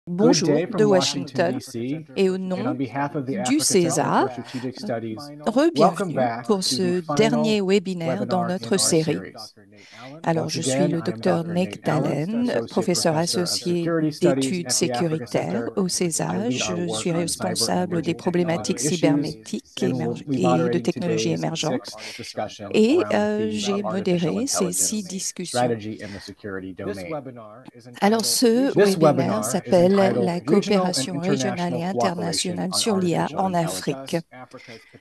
Bonjour de Washington et au nom du César, re-bienvenue pour ce dernier webinaire dans notre série. Alors, je suis le docteur Nick Dallin, professeur associé d'études sécuritaires au César. Je suis responsable des problématiques cybernétiques et de technologies émergentes et j'ai modéré ces 6 discussions. Alors, ce webinaire s'appelle la coopération régionale et internationale sur l'IA en Afrique.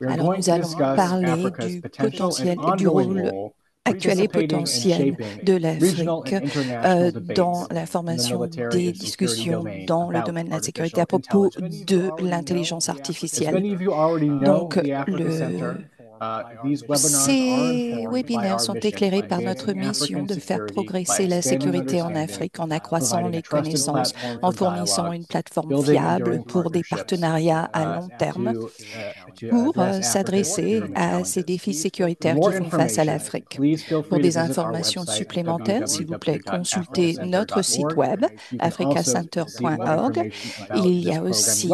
Alors, nous allons parler du potentiel et du rôle actuel et potentiel de l'Afrique dans la formation des discussions dans le domaine de la sécurité à propos de l'intelligence artificielle. Donc, ces webinaires sont éclairés par notre mission de faire progresser la sécurité en Afrique en accroissant les connaissances, en fournissant une plateforme fiable pour des partenariats à long terme pour s'adresser à ces défis sécuritaires qui font face à l'Afrique. Pour des informations supplémentaires, s'il vous plaît, consultez notre site web africacenter.org. Il y a aussi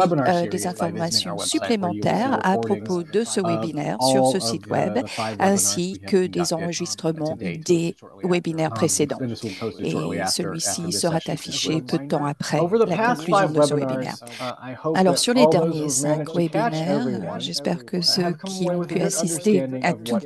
des informations supplémentaires à propos de ce webinaire sur ce site web, ainsi que des enregistrements des webinaires précédents. Et celui-ci sera affiché peu de temps après la conclusion de ce webinaire. Alors, sur les derniers 5 webinaires, j'espère que ceux qui ont pu assister à tous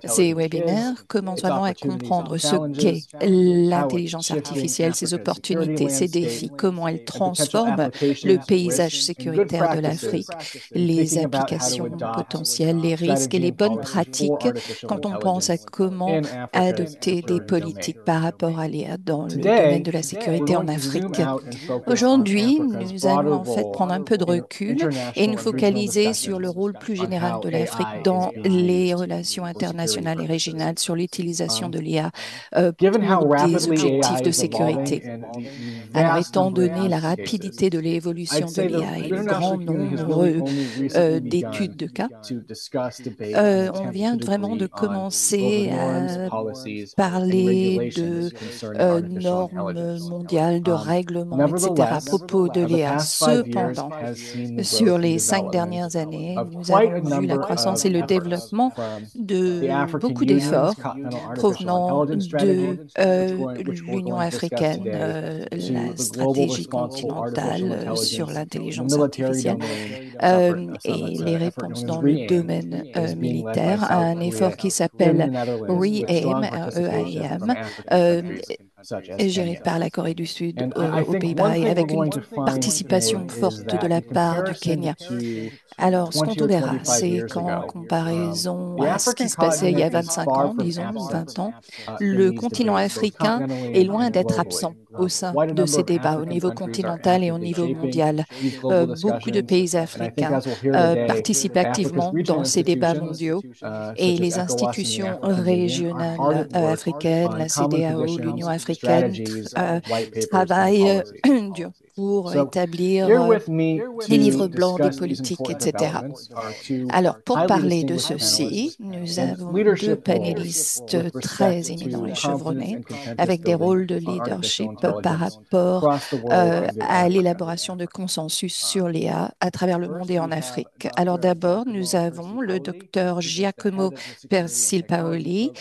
ces webinaires commencent vraiment à comprendre ce qu'est l'intelligence artificielle, ses opportunités, ses défis, comment elle transforme le paysage sécuritaire de l'Afrique, les applications potentielles, les risques et les bonnes pratiques quand on pense à comment adopter des politiques par rapport à l'IA dans le domaine de la sécurité en Afrique. Aujourd'hui, nous allons en fait prendre un peu de recul et nous focaliser sur le rôle plus général de l'Afrique dans les relations internationales et régionales, sur l'utilisation de l'IA pour des objectifs de sécurité. Alors, étant donné la rapidité de l'évolution de l'IA et le grand nombre d'études de cas, on vient vraiment de commencer à parler de normes mondiales, de règlements, etc. à propos de l'IA. Cependant, sur les 5 dernières années, nous avons vu la croissance et le développement de beaucoup d'efforts provenant de l'Union africaine, la stratégie continentale sur l'intelligence artificielle et les réponses dans le domaine militaire à un effort qui s'appelle REAIM, R-E-A-I-M, géré par la Corée du Sud aux Pays-Bas et avec une participation forte de la part du Kenya. Alors, ce qu'on verra, c'est qu'en comparaison à ce qui se passait il y a 25 ans, disons, ou 20 ans, le continent africain est loin d'être absent au sein de ces débats au niveau continental et au niveau mondial. Beaucoup de pays africains participent activement dans ces débats mondiaux et les institutions régionales africaines, la CEDEAO, l'Union africaine, travaillent dur pour établir des livres blancs, des politiques, etc. Alors, pour parler de ceci, nous avons 2 panélistes très éminents et chevronnés avec des rôles de leadership par rapport à l'élaboration de consensus sur l'IA à travers le monde et en Afrique. Alors d'abord, nous avons le docteur Giacomo Persilpaoli,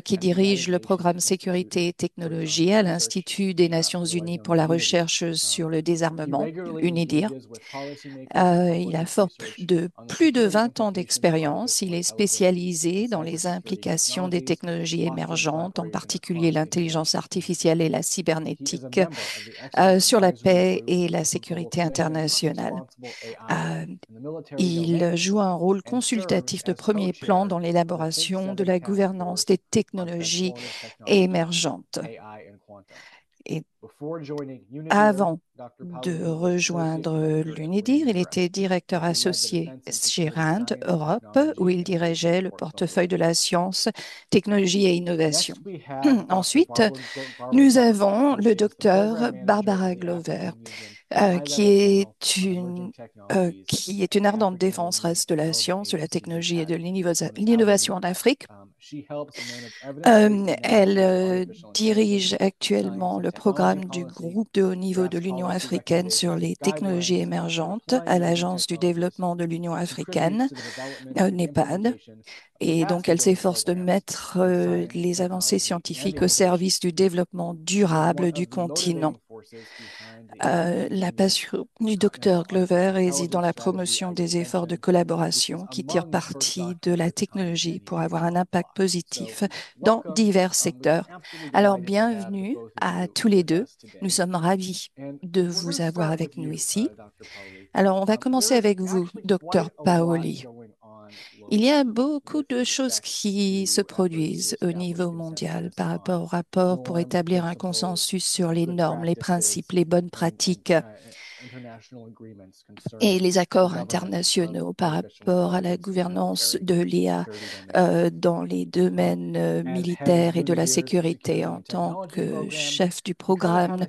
qui dirige le programme Sécurité et Technologie à l'Institut des Nations Unies pour la recherche sur le désarmement, UNIDIR. Il a plus de 20 ans d'expérience. Il est spécialisé dans les implications des technologies émergentes, en particulier l'intelligence artificielle et la cybernétique, sur la paix et la sécurité internationale. Il joue un rôle consultatif de premier plan dans l'élaboration de la gouvernance des technologies émergentes. Et avant de rejoindre l'UNIDIR, il était directeur associé chez RAND Europe, où il dirigeait le portefeuille de la science, technologie et innovation. Ensuite, nous avons le docteur Barbara Glover, qui est une ardente défenseuse de la science, de la technologie et de l'innovation en Afrique. Elle dirige actuellement le programme du groupe de haut niveau de l'Union africaine sur les technologies émergentes à l'Agence du développement de l'Union africaine, NEPAD. Et donc, elle s'efforce de mettre les avancées scientifiques au service du développement durable du continent. La passion du docteur Glover réside dans la promotion des efforts de collaboration qui tirent parti de la technologie pour avoir un impact positif dans divers secteurs. Alors, bienvenue à tous les deux. Nous sommes ravis de vous avoir avec nous ici. Alors, on va commencer avec vous, docteur Paoli. Il y a beaucoup de choses qui se produisent au niveau mondial par rapport au rapport pour établir un consensus sur les normes, les principes, les bonnes pratiques et les accords internationaux par rapport à la gouvernance de l'IA dans les domaines militaires et de la sécurité. En tant que chef du programme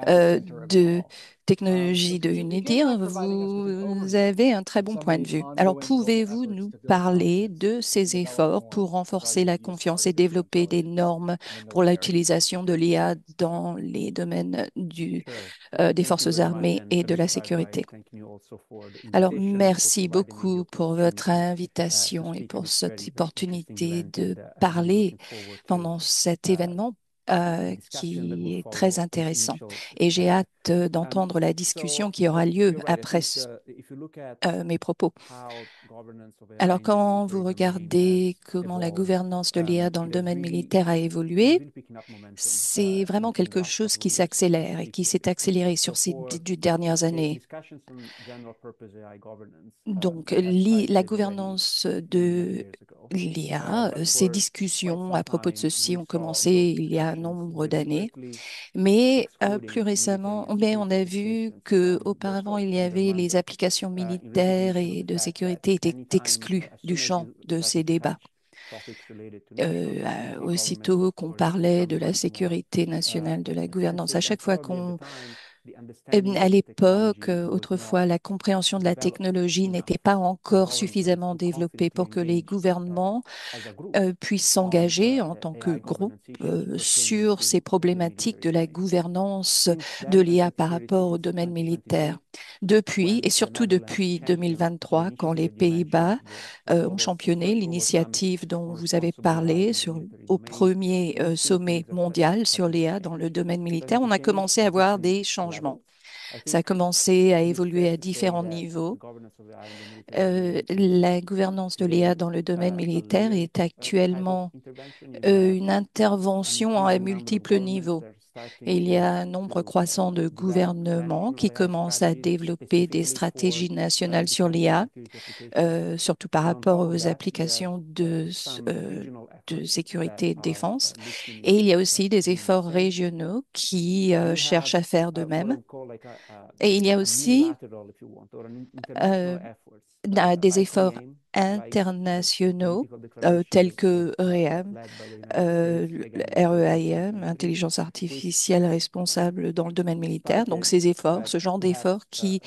de technologie de UNIDIR, vous avez un très bon point de vue. Alors, pouvez-vous nous parler de ces efforts pour renforcer la confiance et développer des normes pour l'utilisation de l'IA dans les domaines des forces armées et de la sécurité? Alors, merci beaucoup pour votre invitation et pour cette opportunité de parler pendant cet événement qui est très intéressant. Et j'ai hâte d'entendre la discussion qui aura lieu après mes propos. Alors, quand vous regardez comment la gouvernance de l'IA dans le domaine militaire a évolué, c'est vraiment quelque chose qui s'accélère et qui s'est accéléré sur ces dernières années. Donc, la gouvernance de l'IA, ces discussions à propos de ceci ont commencé il y a un nombre d'années, mais plus récemment, mais on a vu que auparavant il y avait les applications militaires et de sécurité étaient exclues du champ de ces débats. Aussitôt qu'on parlait de la sécurité nationale, de la gouvernance, à chaque fois à l'époque, autrefois, la compréhension de la technologie n'était pas encore suffisamment développée pour que les gouvernements puissent s'engager en tant que groupe sur ces problématiques de la gouvernance de l'IA par rapport au domaine militaire. Depuis, et surtout depuis 2023, quand les Pays-Bas ont championné l'initiative dont vous avez parlé au premier sommet mondial sur l'IA dans le domaine militaire, on a commencé à voir des changements. Ça a commencé à évoluer à différents niveaux. La gouvernance de l'IA dans le domaine militaire est actuellement une intervention à multiples niveaux. Et il y a un nombre croissant de gouvernements qui commencent à développer des stratégies nationales sur l'IA, surtout par rapport aux applications de sécurité et de défense. Et il y a aussi des efforts régionaux qui cherchent à faire de même. Et il y a aussi euh, des efforts internationaux tels que REAM, REAM, intelligence artificielle responsable dans le domaine militaire. Donc ces efforts, ce genre d'efforts qui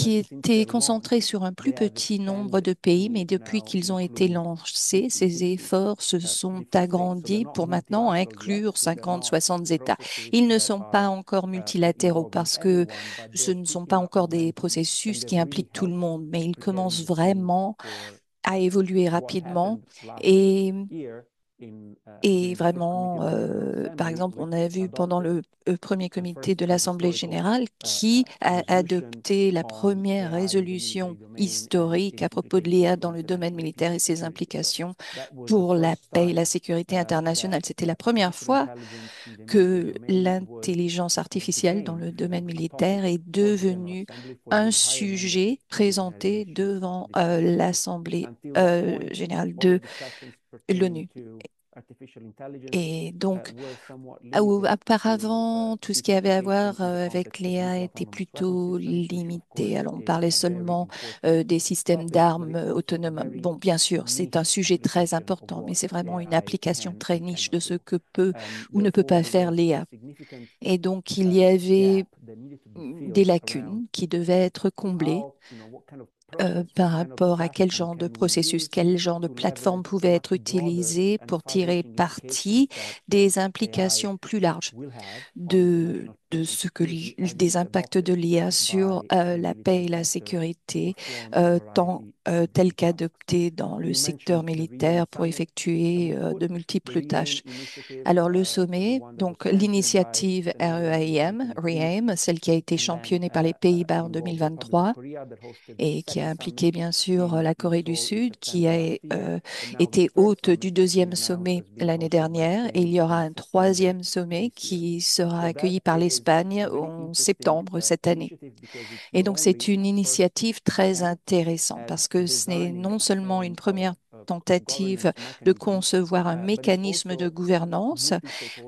étaient concentrés sur un plus petit nombre de pays, mais depuis qu'ils ont été lancés, ces efforts se sont agrandis pour maintenant inclure 50, 60 États. Ils ne sont pas encore multilatéraux parce que ce ne sont pas encore des processus qui impliquent tout le monde, mais ils commencent vraiment à évoluer rapidement et vraiment, par exemple, on a vu pendant le premier comité de l'Assemblée générale qui a adopté la première résolution historique à propos de l'IA dans le domaine militaire et ses implications pour la paix et la sécurité internationale. C'était la première fois que l'intelligence artificielle dans le domaine militaire est devenue un sujet présenté devant l'Assemblée générale de l'ONU. Et donc, auparavant, tout ce qui avait à voir avec l'IA était plutôt limité. Alors, on parlait seulement des systèmes d'armes autonomes. Bon, bien sûr, c'est un sujet très important, mais c'est vraiment une application très niche de ce que peut ou ne peut pas faire l'IA. Et donc, il y avait des lacunes qui devaient être comblées par rapport à quel genre de processus, quel genre de plateforme pouvait être utilisé pour tirer parti des implications plus larges de ce que des impacts de l'IA sur la paix et la sécurité, tels qu'adoptés dans le secteur militaire pour effectuer de multiples tâches. Alors, le sommet, donc l'initiative REAIM, celle qui a été championné par les Pays-Bas en 2023 et qui a impliqué bien sûr la Corée du Sud, qui a été hôte du deuxième sommet l'année dernière. Et il y aura un troisième sommet qui sera accueilli par l'Espagne en septembre cette année. Et donc, c'est une initiative très intéressante parce que ce n'est non seulement une première tentative de concevoir un mécanisme de gouvernance,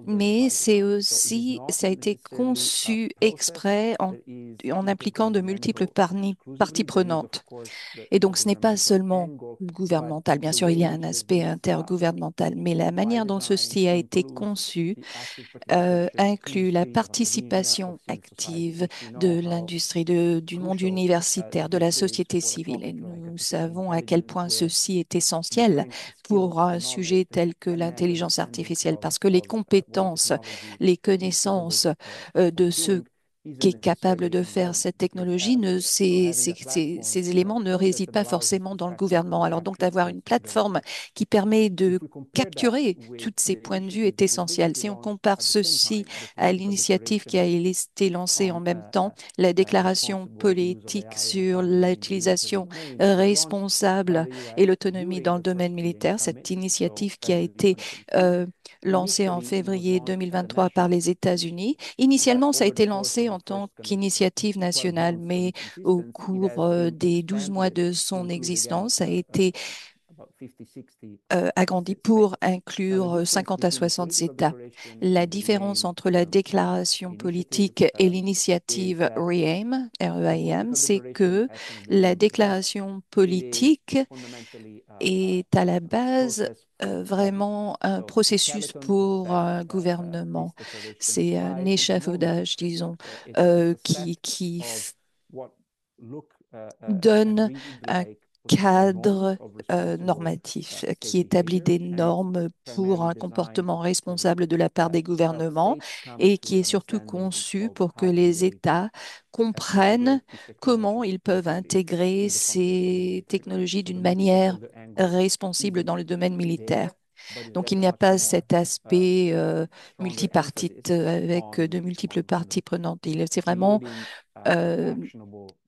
mais ça a été conçu exprès en impliquant de multiples parties prenantes. Et donc, ce n'est pas seulement gouvernemental. Bien sûr, il y a un aspect intergouvernemental, mais la manière dont ceci a été conçu inclut la participation active de l'industrie, du monde universitaire, de la société civile. Et nous savons à quel point ceci est essentiel pour un sujet tel que l'intelligence artificielle, parce que les compétences, les connaissances de ceux qui est capable de faire cette technologie, ces éléments ne résident pas forcément dans le gouvernement. Alors donc d'avoir une plateforme qui permet de capturer tous ces points de vue est essentiel. Si on compare ceci à l'initiative qui a été lancée en même temps, la déclaration politique sur l'utilisation responsable et l'autonomie dans le domaine militaire, cette initiative qui a été euh, lancée en février 2023 par les États-Unis. Initialement, ça a été lancé en tant qu'initiative nationale, mais au cours des 12 mois de son existence, ça a été agrandi pour inclure 50 à 60 États. La différence entre la déclaration politique et l'initiative REAIM, c'est que la déclaration politique est à la base vraiment un processus pour un gouvernement. C'est un échafaudage, disons, qui donne un cadre normatif qui établit des normes pour un comportement responsable de la part des gouvernements et qui est surtout conçu pour que les États comprennent comment ils peuvent intégrer ces technologies d'une manière responsible dans le domaine militaire. Donc, il n'y a pas cet aspect multipartite avec de multiples parties prenantes. C'est vraiment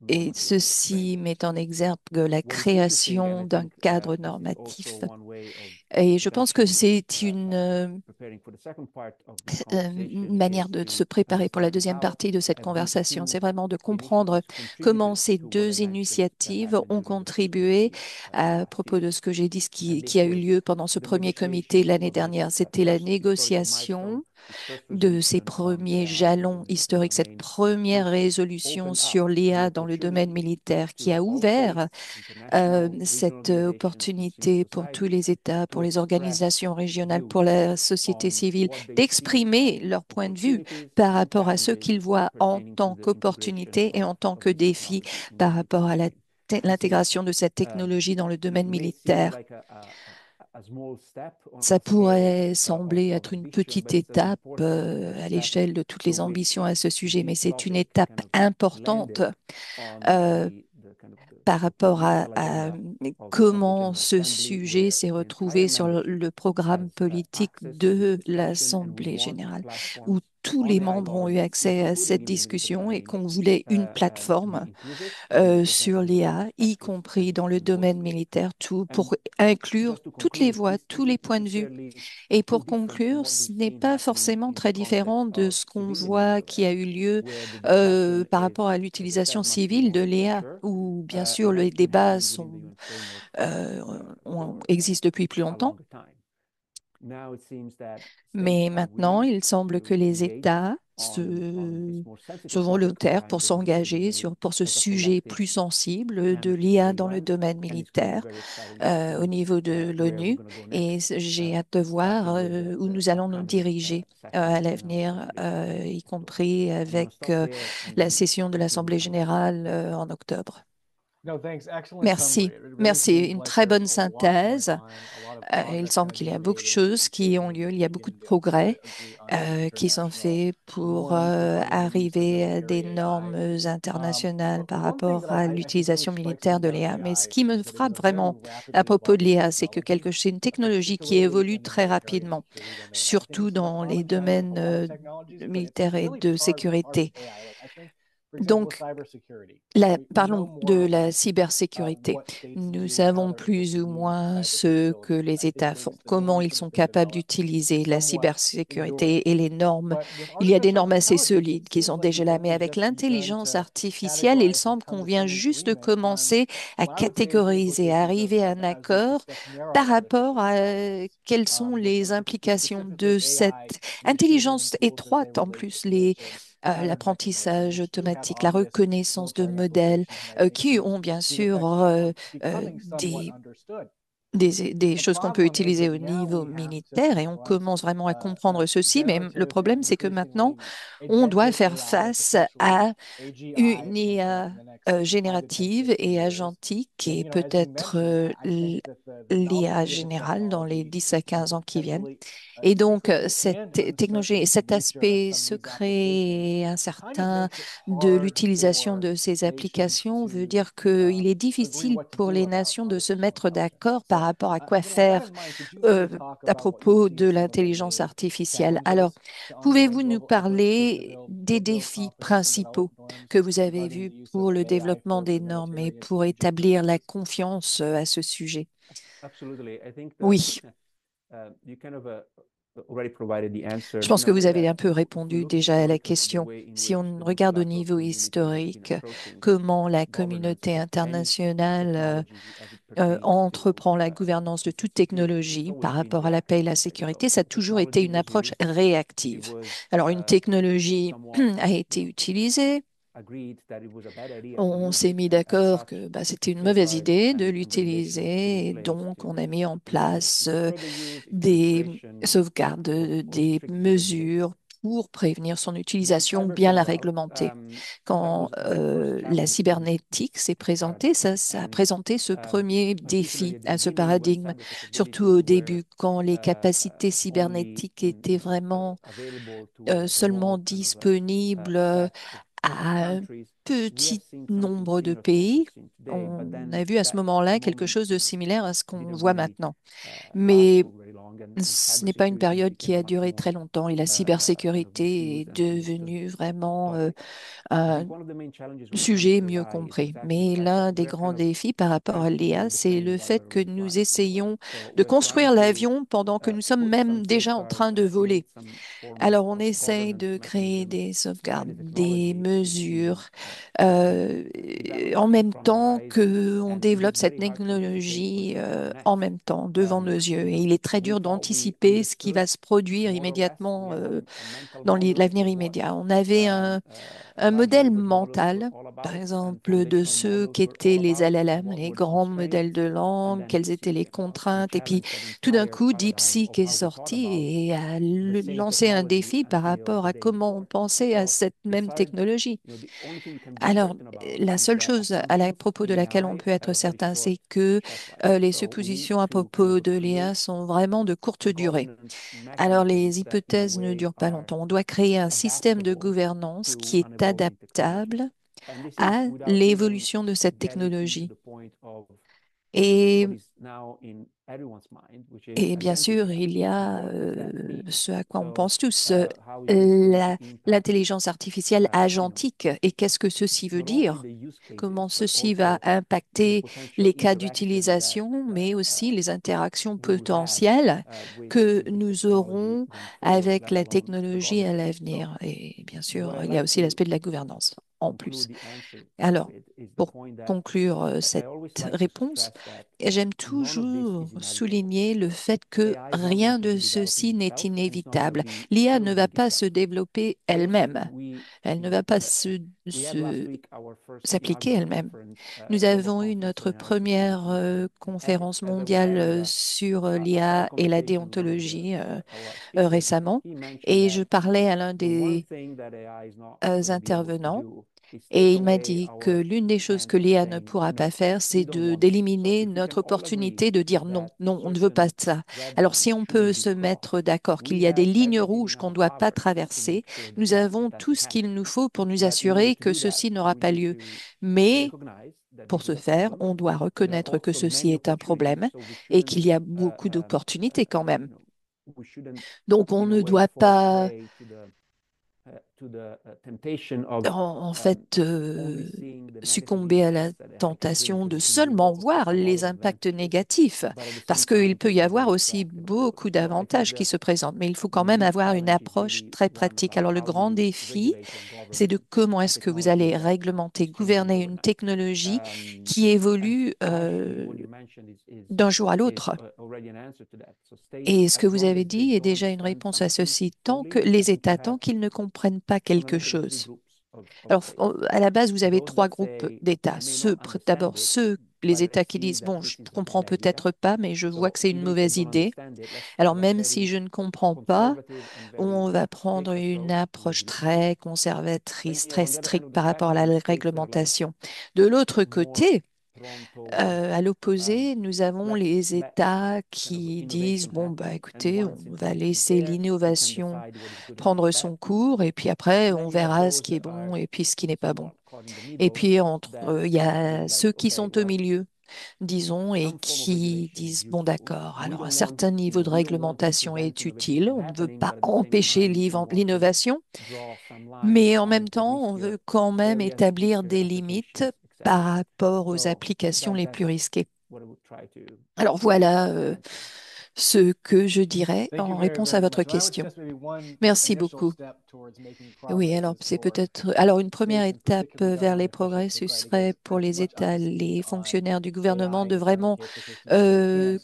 et ceci met en exergue la création d'un cadre normatif. Et je pense que c'est une manière de se préparer pour la deuxième partie de cette conversation. C'est vraiment de comprendre comment ces deux initiatives ont contribué à propos de ce que j'ai dit, qui a eu lieu pendant ce premier comité l'année dernière. C'était la négociation de ces premiers jalons historiques, cette première résolution sur l'IA dans le domaine militaire qui a ouvert cette opportunité pour tous les États, pour les organisations régionales, pour la société civile, d'exprimer leur point de vue par rapport à ce qu'ils voient en tant qu'opportunité et en tant que défi par rapport à l'intégration de cette technologie dans le domaine militaire. Ça pourrait sembler être une petite étape à l'échelle de toutes les ambitions à ce sujet, mais c'est une étape importante euh, par rapport à comment ce sujet s'est retrouvé sur le programme politique de l'Assemblée générale, où tous les membres ont eu accès à cette discussion et qu'on voulait une plateforme sur l'IA, y compris dans le domaine militaire, pour inclure toutes les voix, tous les points de vue. Et pour conclure, ce n'est pas forcément très différent de ce qu'on voit qui a eu lieu par rapport à l'utilisation civile de l'IA, où bien sûr les débats existent depuis plus longtemps. Mais maintenant, il semble que les États sont volontaires pour s'engager pour ce sujet plus sensible de l'IA dans le domaine militaire au niveau de l'ONU. Et j'ai hâte de voir où nous allons nous diriger à l'avenir, y compris avec la session de l'Assemblée générale en octobre. Merci. Merci. Une très bonne synthèse. Il semble qu'il y a beaucoup de choses qui ont lieu. Il y a beaucoup de progrès qui sont faits pour arriver à des normes internationales par rapport à l'utilisation militaire de l'IA. Mais ce qui me frappe vraiment à propos de l'IA, c'est que c'est une technologie qui évolue très rapidement, surtout dans les domaines militaires et de sécurité. Donc, parlons de la cybersécurité. Nous savons plus ou moins ce que les États font, comment ils sont capables d'utiliser la cybersécurité et les normes. Il y a des normes assez solides qui sont déjà là, mais avec l'intelligence artificielle, il semble qu'on vient juste de commencer à catégoriser, à arriver à un accord par rapport à quelles sont les implications de cette intelligence étroite en plus, l'apprentissage automatique, la reconnaissance de modèles qui ont bien sûr des choses qu'on peut utiliser au niveau militaire et on commence vraiment à comprendre ceci, mais le problème, c'est que maintenant, on doit faire face à une IA générative et agentique et peut-être l'IA générale dans les 10 à 15 ans qui viennent. Et donc, cette technologie et cet aspect secret et incertain de l'utilisation de ces applications veut dire qu'il est difficile pour les nations de se mettre d'accord par rapport à quoi faire euh, à propos de l'intelligence artificielle. Alors, pouvez-vous nous parler des défis principaux que vous avez vus pour le développement des normes et pour établir la confiance à ce sujet? Oui. Je pense que vous avez un peu répondu déjà à la question. Si on regarde au niveau historique, comment la communauté internationale entreprend la gouvernance de toute technologie par rapport à la paix et la sécurité, ça a toujours été une approche réactive. Alors, une technologie a été utilisée. On s'est mis d'accord que c'était une mauvaise idée de l'utiliser et donc on a mis en place des sauvegardes, des mesures pour prévenir son utilisation, bien la réglementer. Quand la cybernétique s'est présentée, ça a présenté ce premier défi à ce paradigme, surtout au début, quand les capacités cybernétiques étaient vraiment seulement disponibles à un petit nombre de pays. On a vu à ce moment-là quelque chose de similaire à ce qu'on voit maintenant. Mais ce n'est pas une période qui a duré très longtemps et la cybersécurité est devenue vraiment un sujet mieux compris. Mais l'un des grands défis par rapport à l'IA, c'est le fait que nous essayons de construire l'avion pendant que nous sommes même déjà en train de voler. Alors, on essaye de créer des sauvegardes, des mesures, euh, en même temps que on développe cette technologie en même temps devant nos yeux. Et il est très dur d'anticiper ce qui va se produire immédiatement dans l'avenir immédiat. On avait un modèle mental, par exemple, de ceux qui étaient les LLM, les grands modèles de langue, quelles étaient les contraintes. Et puis, tout d'un coup, DeepSeek est sorti et a lancé un défi par rapport à comment on pensait à cette même technologie. Alors, la seule chose propos de laquelle on peut être certain, c'est que les suppositions à propos de l'IA sont vraiment de courte durée. Alors, les hypothèses ne durent pas longtemps. On doit créer un système de gouvernance qui est adaptable à l'évolution de cette technologie. Et, et bien sûr, il y a ce à quoi on pense tous, l'intelligence artificielle agentique. Et qu'est-ce que ceci veut dire? Comment ceci va impacter les cas d'utilisation, mais aussi les interactions potentielles que nous aurons avec la technologie à l'avenir. Et bien sûr, il y a aussi l'aspect de la gouvernance en plus. Alors, pour conclure cette réponse, j'aime toujours souligner le fait que rien de ceci n'est inévitable. L'IA ne va pas se développer elle-même. Elle ne va pas s'appliquer elle-même. Nous avons eu notre première conférence mondiale sur l'IA et la déontologie récemment, et je parlais à l'un des intervenants. Et il m'a dit que l'une des choses que l'IA ne pourra pas faire, c'est d'éliminer notre opportunité de dire non, non, on ne veut pas ça. Alors, si on peut se mettre d'accord qu'il y a des lignes rouges qu'on ne doit pas traverser, nous avons tout ce qu'il nous faut pour nous assurer que ceci n'aura pas lieu. Mais pour ce faire, on doit reconnaître que ceci est un problème et qu'il y a beaucoup d'opportunités quand même. Donc, on ne doit pas en fait succomber à la tentation de seulement voir les impacts négatifs, parce qu'il peut y avoir aussi beaucoup d'avantages qui se présentent, mais il faut quand même avoir une approche très pratique. Alors le grand défi, c'est de comment est-ce que vous allez réglementer, gouverner une technologie qui évolue d'un jour à l'autre. Et ce que vous avez dit est déjà une réponse à ceci. Tant que les États, tant qu'ils ne comprennent pas quelque chose. Alors, à la base, vous avez trois groupes d'États. D'abord, les États qui disent, bon, je ne comprends peut-être pas, mais je vois que c'est une mauvaise idée. Alors, même si je ne comprends pas, on va prendre une approche très conservatrice, très stricte par rapport à la réglementation. De l'autre côté, à l'opposé, nous avons les États qui disent, bon, bah, écoutez, on va laisser l'innovation prendre son cours et puis après, on verra ce qui est bon et puis ce qui n'est pas bon. Et puis, il y a ceux qui sont au milieu, disons, et qui disent, bon, d'accord, alors un certain niveau de réglementation est utile, on ne veut pas empêcher l'innovation, mais en même temps, on veut quand même établir des limites par rapport aux applications les plus risquées. Alors voilà ce que je dirais en réponse à votre question. Merci beaucoup. Oui, alors c'est peut-être. Alors une première étape vers les progrès, ce serait pour les États, les fonctionnaires du gouvernement de vraiment euh,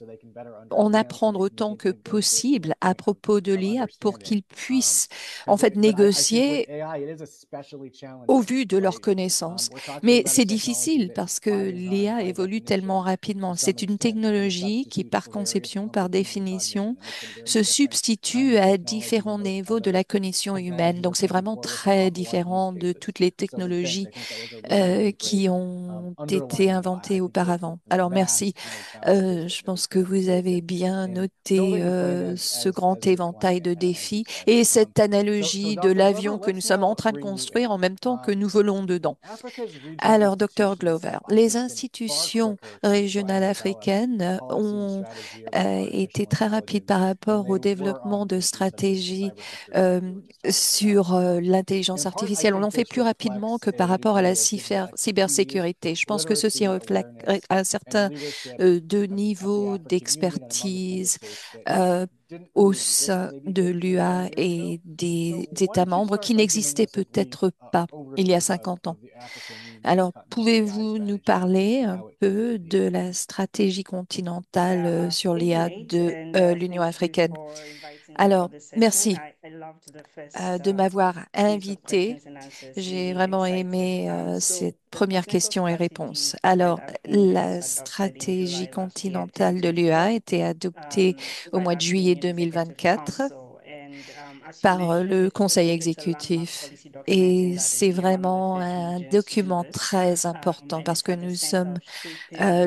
en apprendre autant que possible à propos de l'IA pour qu'ils puissent en fait négocier au vu de leurs connaissances. Mais c'est difficile parce que l'IA évolue tellement rapidement. C'est une technologie qui, par conception, par définition, se substitue à différents niveaux de la cognition humaine. Donc, c'est vraiment très différent de toutes les technologies qui ont été inventées auparavant. Alors, merci. Je pense que vous avez bien noté ce grand éventail de défis et cette analogie de l'avion que nous sommes en train de construire en même temps que nous volons dedans. Alors, Dr. Glover, les institutions régionales africaines ont été très rapides par rapport au développement de stratégies euh, sur l'intelligence artificielle. On en fait plus rapidement que par rapport à la cybersécurité. Je pense que ceci reflète un certain de niveau d'expertise euh, au sein de l'UA et des États membres qui n'existaient peut-être pas il y a 50 ans. Alors, pouvez-vous nous parler un peu de la stratégie continentale sur l'IA de l'Union africaine? Alors, merci de m'avoir invité. J'ai vraiment aimé cette première question et réponse. Alors, la stratégie continentale de l'UA a été adoptée au mois de juillet 2024 par le Conseil exécutif. Et c'est vraiment un document très important parce que nous sommes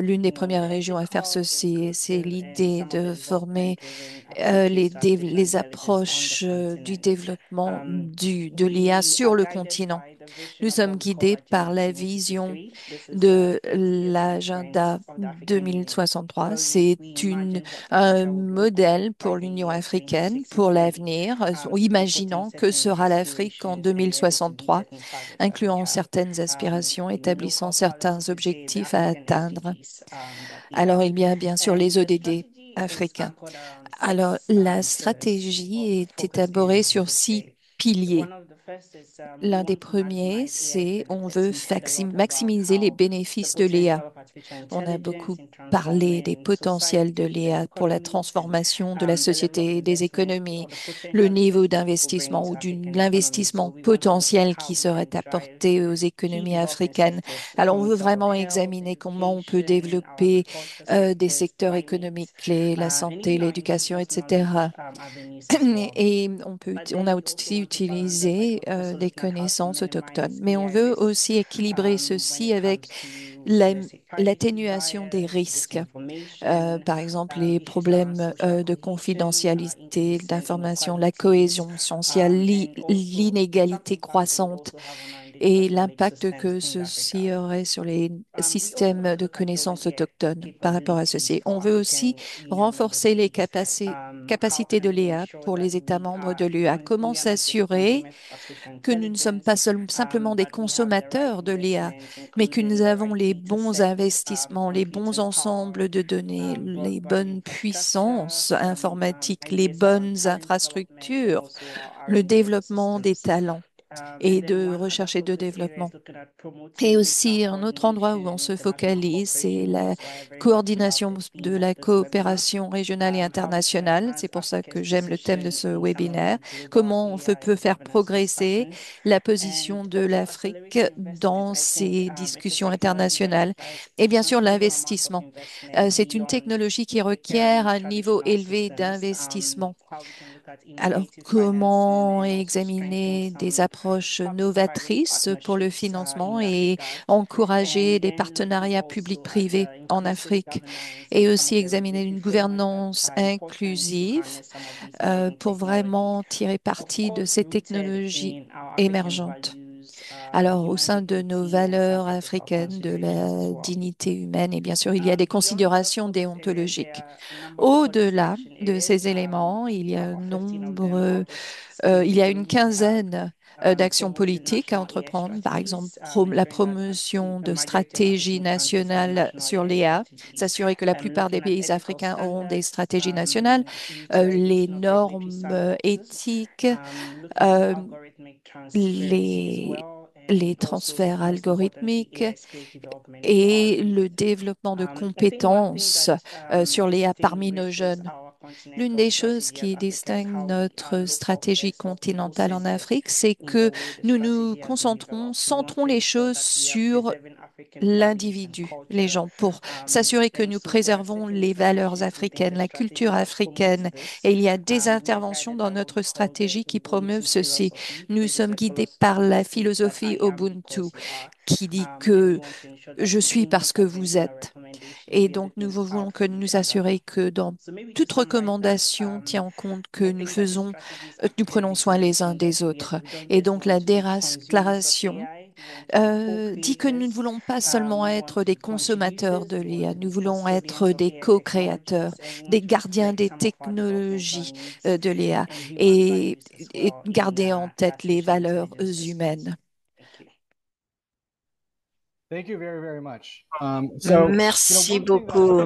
l'une des premières régions à faire ceci. C'est l'idée de former les approches du développement de l'IA sur le continent. Nous sommes guidés par la vision de l'agenda 2063. C'est un modèle pour l'Union africaine pour l'avenir, imaginant que sera l'Afrique en 2063, incluant certaines aspirations, établissant certains objectifs à atteindre. Alors, il y a bien sûr les ODD africains. Alors, la stratégie est élaborée sur 6 piliers. One of the first is we L'un des want to premiers, maximize AI c'est on veut benefits. We've heard a lot about maximiser les how the bénéfices de l'IA. potential of artificial On a intelligence beaucoup in parlé des transforming potentiels de societies and l'IA pour la economies and transformation de la the level of société et des investment économies, or the le potential niveau investment it will bring d'investissement to ou African economies. So l'investissement we want to look at potentiel how qui we can serait drive apporté aux key économies development africaines. sectors, Alors, on for veut example, vraiment health, examiner comment on peut education, our développer agriculture des sectors, secteurs climate, économiques, la and santé, even our l'éducation, indigenous knowledge etc. avenues as well. Et But on then a we also aussi want to balance that by utilisé also des looking at how to connaissances autochtones. minimize Mais on AI veut risk aussi équilibrer when ceci it avec comes to la- cybersecurity l'atténuation des bias, risques. disinformation, Par exemple, les issues around problèmes social de cohesion, confidentialité, increasing d'information, la inequalities, cohésion sociale, and also some l'inégalité impact it will croissante also have on our et indigenous knowledge l'impact systems que in ceci Africa. aurait sur les We also want systèmes to de look at building connaissances AI autochtones par rapport à capabilities ceci. for On veut aussi African Union member renforcer les states. How capacités de can we l'EA ensure pour that les États we membres de are l'UA. one, Comment we are not just s'assurer consumers of artificial que nous ne sommes pas intelligence, simplement des but we have the right consommateurs de l'IA, investments, mais que nous including the avons right les data bons sets, investissements, les bons computing power, ensembles de données, les broadband bonnes infrastructure, puissances informatiques, and les yes, around bonnes talent development and infrastructures, also our le R&D développement des ecosystems. talents And et then de one other recherche et de focus area développement. is looking at Et promoting regional aussi, un autre endroit où on coordination, se international focalise, c'est cooperation. la That's why I very much love coordination the de theme of la this webinar, coopération régionale et how we can internationale. C'est enhance pour ça que Africa's j'aime le thème de position ce in some of webinaire. the global Comment AI peut faire governance progresser discussions, la position and de also l'Afrique accelerating investment. dans I think ces it's a discussions technology that internationales? requires Et bien sûr, considerable amount of l'investissement. investment C'est une beyond technologie qui requiert preparing un niveau traditional élevé systems, d'investissement. how we can look at Alors, innovative financing comment and also strengthen examiner des some approches public-private novatrices pour le partnerships financement in et Africa, encourager and des then looking partenariats also at publics-privés en inclusive Afrique governance et and some aussi of the examiner une regulatory frameworks that gouvernance are important to inclusive harness some of these emerging pour technologies. vraiment tirer Of parti de course, ces rooted technologies in our African émergentes. values, Alors, au human sein de nos dignity and valeurs self-ethical africaines, de considerations as la well. dignité humaine, et bien sûr, il y a des Beyond the considérations focus areas, there déontologiques. are a number of policy Au-delà action de areas, ces éléments, il y a about 15 of them. I'll just il name y a une those. quinzaine d'actions Promoting politiques à national AI entreprendre, par exemple strategies, la ensuring that promotion a de majority of stratégies African countries have nationales national sur AI l'EA, strategies, s'assurer que la plupart des looking at pays ethical africains auront des standards, stratégies nationales, user les education of regulatory normes sandboxes, éthiques, looking at euh, algorithmic transparency as les, well, les and also, transferts most importantly, algorithmiques AI skills development for our et le youth. développement de I think one thing compétences that sur l'EA parmi nos distinguishes jeunes. our L'une continental des choses strategy as qui Africa is distingue how we notre look for stratégie best or continentale en people-centered Afrique, c'est in the que way the nous nous strategy has been concentrons, developed. We want centrons to les ensure choses that we are sur preserving African values and l'individu, les culture. gens, pour s'assurer que And nous so there are préservons certain les valeurs strategies within africaines, the la culture strategy that promotes africaine. this. Et il y a des We are interventions guided dans by what we notre call the stratégie qui promeuvent Ubuntu ceci. philosophy. Nous It is sommes a guidés par philosophy la that states that philosophie I am Ubuntu, because you are. qui dit And we que want to ensure that je we suis parce implement que vous agenda êtes. recommendations Et in donc, nous everything voulons que powerfully nous together. assurer que dans So maybe to toute summarize that, recommandation tient en compte que I nous think that these faisons, strategies nous Africa prenons soin les uns declaration that des autres. we don't Et just donc want la to be consumers of déclaration AI, we want to be dit que nous ne co-creators, voulons pas seulement we want être to des be consommateurs contributors, de we want l'IA, to nous be voulons être custodians of des AI co-créateurs, technologies, and we want des to gardiens reflect des some of our development technologies values de l'IA and human et, values as et well in garder en tête les artificial valeurs intelligence systems. humaines. Thank you. Thank you very, very much. Merci beaucoup.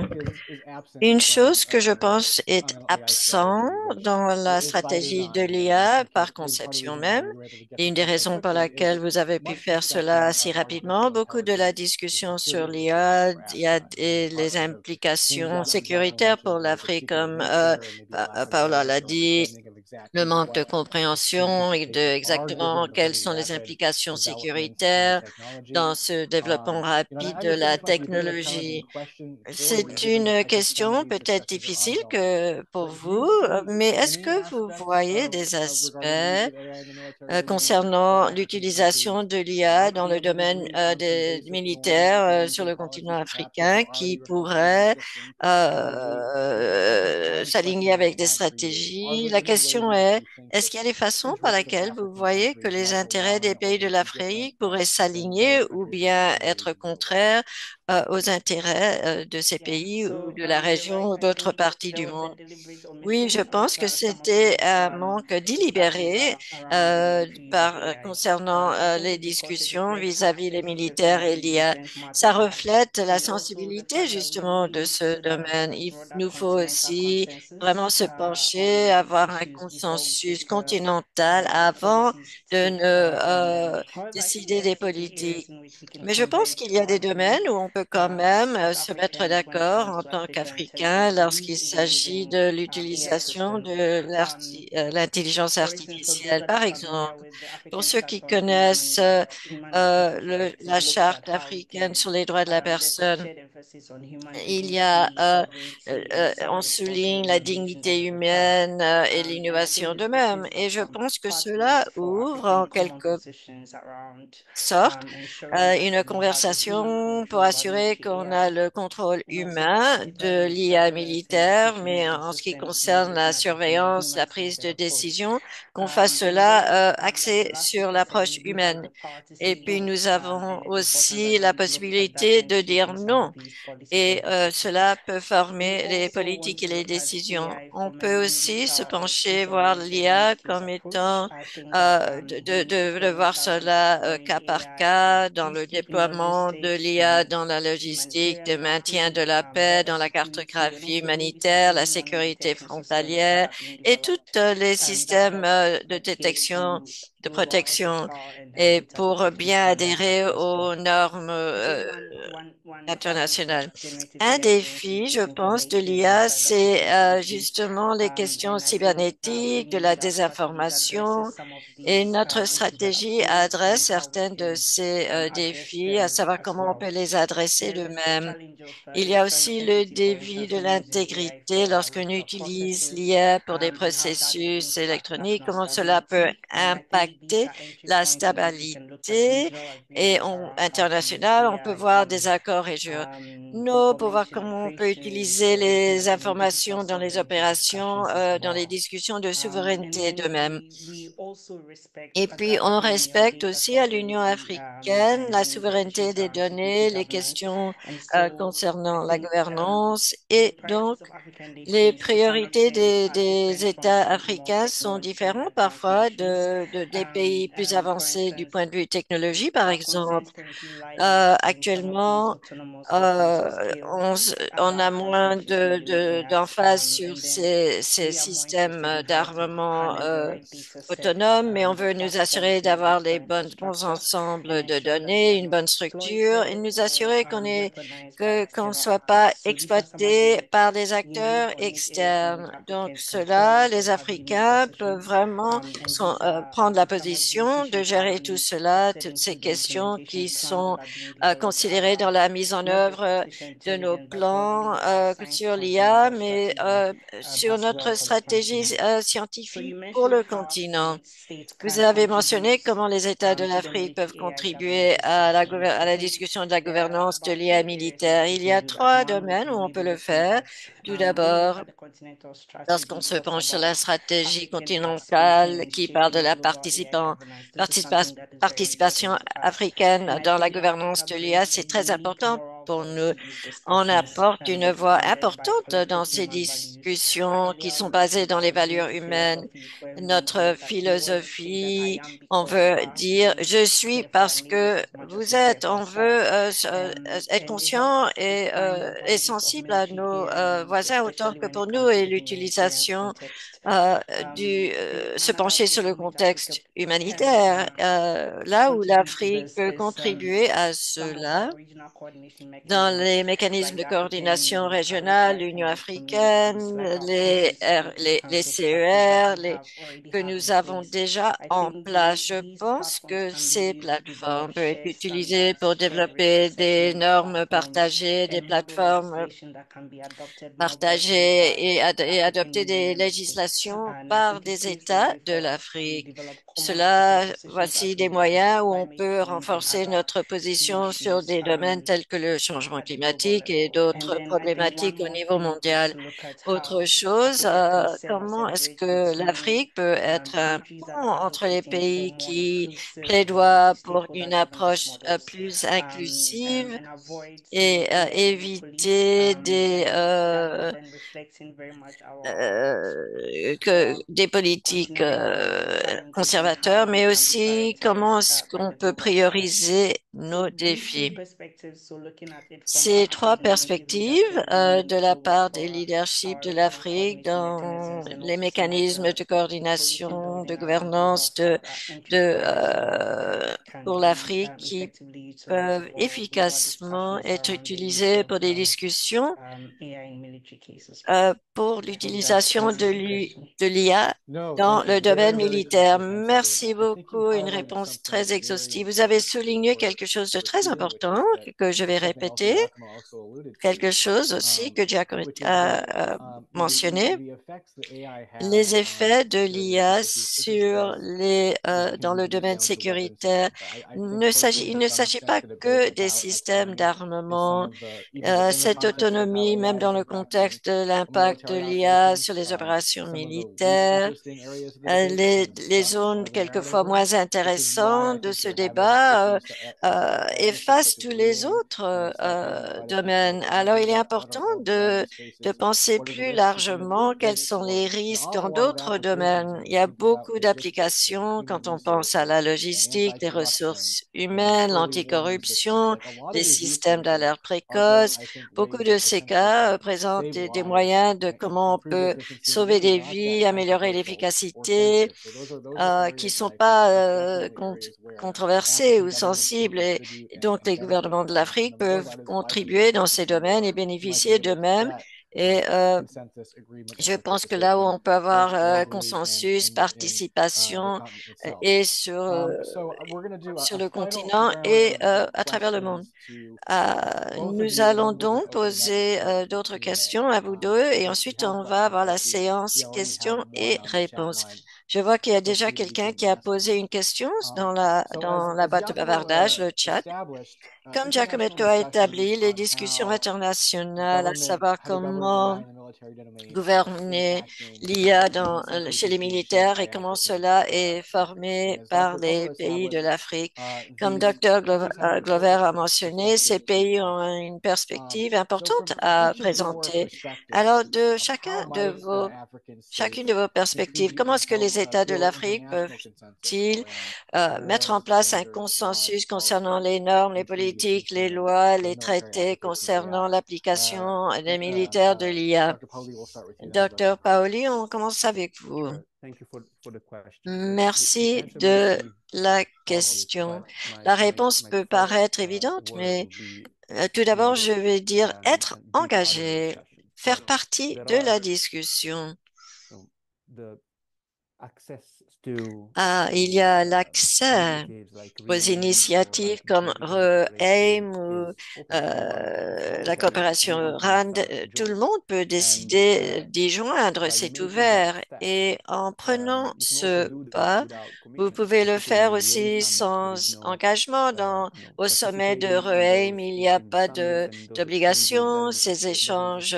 Une chose que je pense est absent dans la stratégie de l'IA par conception même, et une des raisons pour laquelle vous avez pu faire cela si rapidement, beaucoup de la discussion sur l'IA, il y a les implications sécuritaires pour l'Afrique, comme Paola l'a dit, le manque de compréhension et de exactement quelles sont les implications sécuritaires dans ce développement rapide de la technologie. C'est une question peut-être difficile que pour vous, mais est-ce que vous voyez des aspects concernant l'utilisation de l'IA dans le domaine des militaires sur le continent africain qui pourraient s'aligner avec des stratégies? La question est-ce qu'il y a des façons par lesquelles vous voyez que les intérêts des pays de l'Afrique pourraient s'aligner ou bien être contraires aux intérêts de ces pays ou So de la you're région right. ou I d'autres think parties there du was a monde? deliberate Oui, je omission of pense que some of c'était these un manque discussions délibéré around the regulatory use of AI. concernant I think les it's because it discussions reflects how vis-à-vis les sensitive militaires some of et these l'IA. defense Ça matters are, reflète la and also the sensibilité fact that we justement de need ce to have domaine. a broader Il faut continental aussi consensus vraiment se on pencher, these avoir un issues consensus continental avant de ne décider des politiques. Mais je pense qu'il y a des domaines où on peut quand même se mettre d'accord en tant qu'Africain lorsqu'il s'agit de l'utilisation de l'intelligence artificielle. Par exemple, pour ceux qui connaissent la charte africaine sur les droits de la personne, on souligne la dignité humaine et l'innovation de même. Et je pense que cela ouvre en quelque sorte une conversation pour assurer qu'on a le contrôle humain de l'IA militaire, mais en ce qui concerne la surveillance, la prise de décision, qu'on fasse cela axé sur l'approche humaine. Et puis nous avons aussi la possibilité de dire non et cela peut former les politiques et les décisions. On peut aussi se pencher, voir l'IA comme étant, de voir cela cas par cas dans le déploiement de l'IA dans la logistique, de maintien de la paix, dans la cartographie humanitaire, la sécurité frontalière et tous les systèmes de détection, de protection et pour bien adhérer aux normes internationales. Un défi, je pense, de l'IA, c'est justement les questions cybernétiques, de la désinformation, et notre stratégie adresse certains de ces défis, à savoir comment on peut les adresser de même. Il y a aussi le défi de l'intégrité lorsqu'on utilise l'IA pour des processus électroniques, comment cela peut impacter la stabilité et internationale. On peut voir des accords régionaux pour voir comment on peut utiliser les informations dans les opérations, dans les discussions de souveraineté de même. Et puis, on respecte aussi à l'Union africaine la souveraineté des données, les questions concernant la gouvernance et donc les priorités des États africains sont différentes parfois des pays plus avancés du point de vue technologie, par exemple. Actuellement, on a moins d'emphase sur ces systèmes d'armement autonomes, mais on veut nous assurer d'avoir bons ensembles de données, une bonne structure et nous assurer qu'on ne soit pas exploité par des acteurs externes. Donc, cela, les Africains peuvent vraiment prendre la position de gérer tout cela, toutes ces questions qui sont considérées dans la mise en œuvre de nos plans sur l'IA, mais sur notre stratégie scientifique pour le continent. Vous avez mentionné comment les États de l'Afrique peuvent contribuer à la discussion de la gouvernance de l'IA militaire. Il y a trois domaines où on peut le faire. Tout d'abord, lorsqu'on se penche sur la stratégie continentale qui parle de la participation africaine dans la gouvernance de l'IA, c'est très important pour nous. On apporte une voix importante dans ces discussions qui sont basées dans les valeurs humaines. Notre philosophie, on veut dire je suis parce que vous êtes. On veut être conscient et sensible à nos voisins autant que pour nous et l'utilisation se pencher sur le contexte humanitaire, là où l'Afrique peut contribuer à cela dans les mécanismes de coordination régionale, l'Union africaine, les CER, que nous avons déjà en place. Je pense que ces plateformes peuvent être utilisées pour développer des normes partagées, des plateformes partager et adopter des législations par des États de l'Afrique. Voici des moyens où on peut renforcer notre position sur des domaines tels que le changement climatique et d'autres problématiques au niveau mondial. Autre chose, comment est-ce que l'Afrique peut être un pont entre les pays qui plaidoient pour une approche plus inclusive et éviter des politiques conservateur, mais aussi comment est-ce qu'on peut prioriser nos défis. Ces trois perspectives de la part des leaderships de l'Afrique dans les mécanismes de coordination, de gouvernance pour l'Afrique qui peuvent efficacement être utilisés pour des discussions pour l'utilisation de l'IA dans le domaine militaire. Merci beaucoup. Une réponse très exhaustive. Vous avez souligné quelque chose de très important que je vais répéter, quelque chose aussi que Giacomo a mentionné, les effets de l'IA dans le domaine sécuritaire. Il ne s'agit pas que des systèmes d'armement. Cette autonomie, même dans le contexte de l'impact de l'IA sur les opérations militaires, les zones quelquefois moins intéressantes de ce débat effacent tous les autres domaines. Alors, il est important de penser plus largement quels sont les risques dans d'autres domaines. Il y a beaucoup d'applications quand on pense à la logistique, les ressources humaines, l'anticorruption, les systèmes d'alerte précoce. Beaucoup de ces cas présentent des moyens de comment on peut sauver des vies, améliorer l'efficacité, qui ne sont pas controversés ou sensibles. Et donc, les gouvernements de l'Afrique peuvent contribuer dans ces domaines et bénéficier d'eux-mêmes. Et je pense que là où on peut avoir consensus, participation et sur le continent et à travers le monde. Nous allons donc poser d'autres questions à vous deux et ensuite on va avoir la séance questions et réponses. Je vois qu'il y a déjà quelqu'un qui a posé une question dans la boîte de bavardage, le chat. Comme Giacometto a établi les discussions internationales, à savoir comment gouverner l'IA chez les militaires et comment cela est formé par les pays de l'Afrique. Comme Dr. Glover a mentionné, ces pays ont une perspective importante à présenter. Alors, chacune de vos perspectives, comment est-ce que les États de l'Afrique peuvent-ils mettre en place un consensus concernant les normes, les politiques, les lois, les traités concernant l'application des militaires de l'IA? Docteur Paoli, on commence avec vous. Merci de la question. La réponse peut paraître évidente, mais tout d'abord, je vais dire être engagé, faire partie de la discussion. Il y a l'accès aux initiatives comme RE-AIM ou la coopération RAND. Tout le monde peut décider d'y joindre, c'est ouvert. Et en prenant ce pas, vous pouvez le faire aussi sans engagement. Au sommet de RE-AIM, il n'y a pas d'obligation. Ces échanges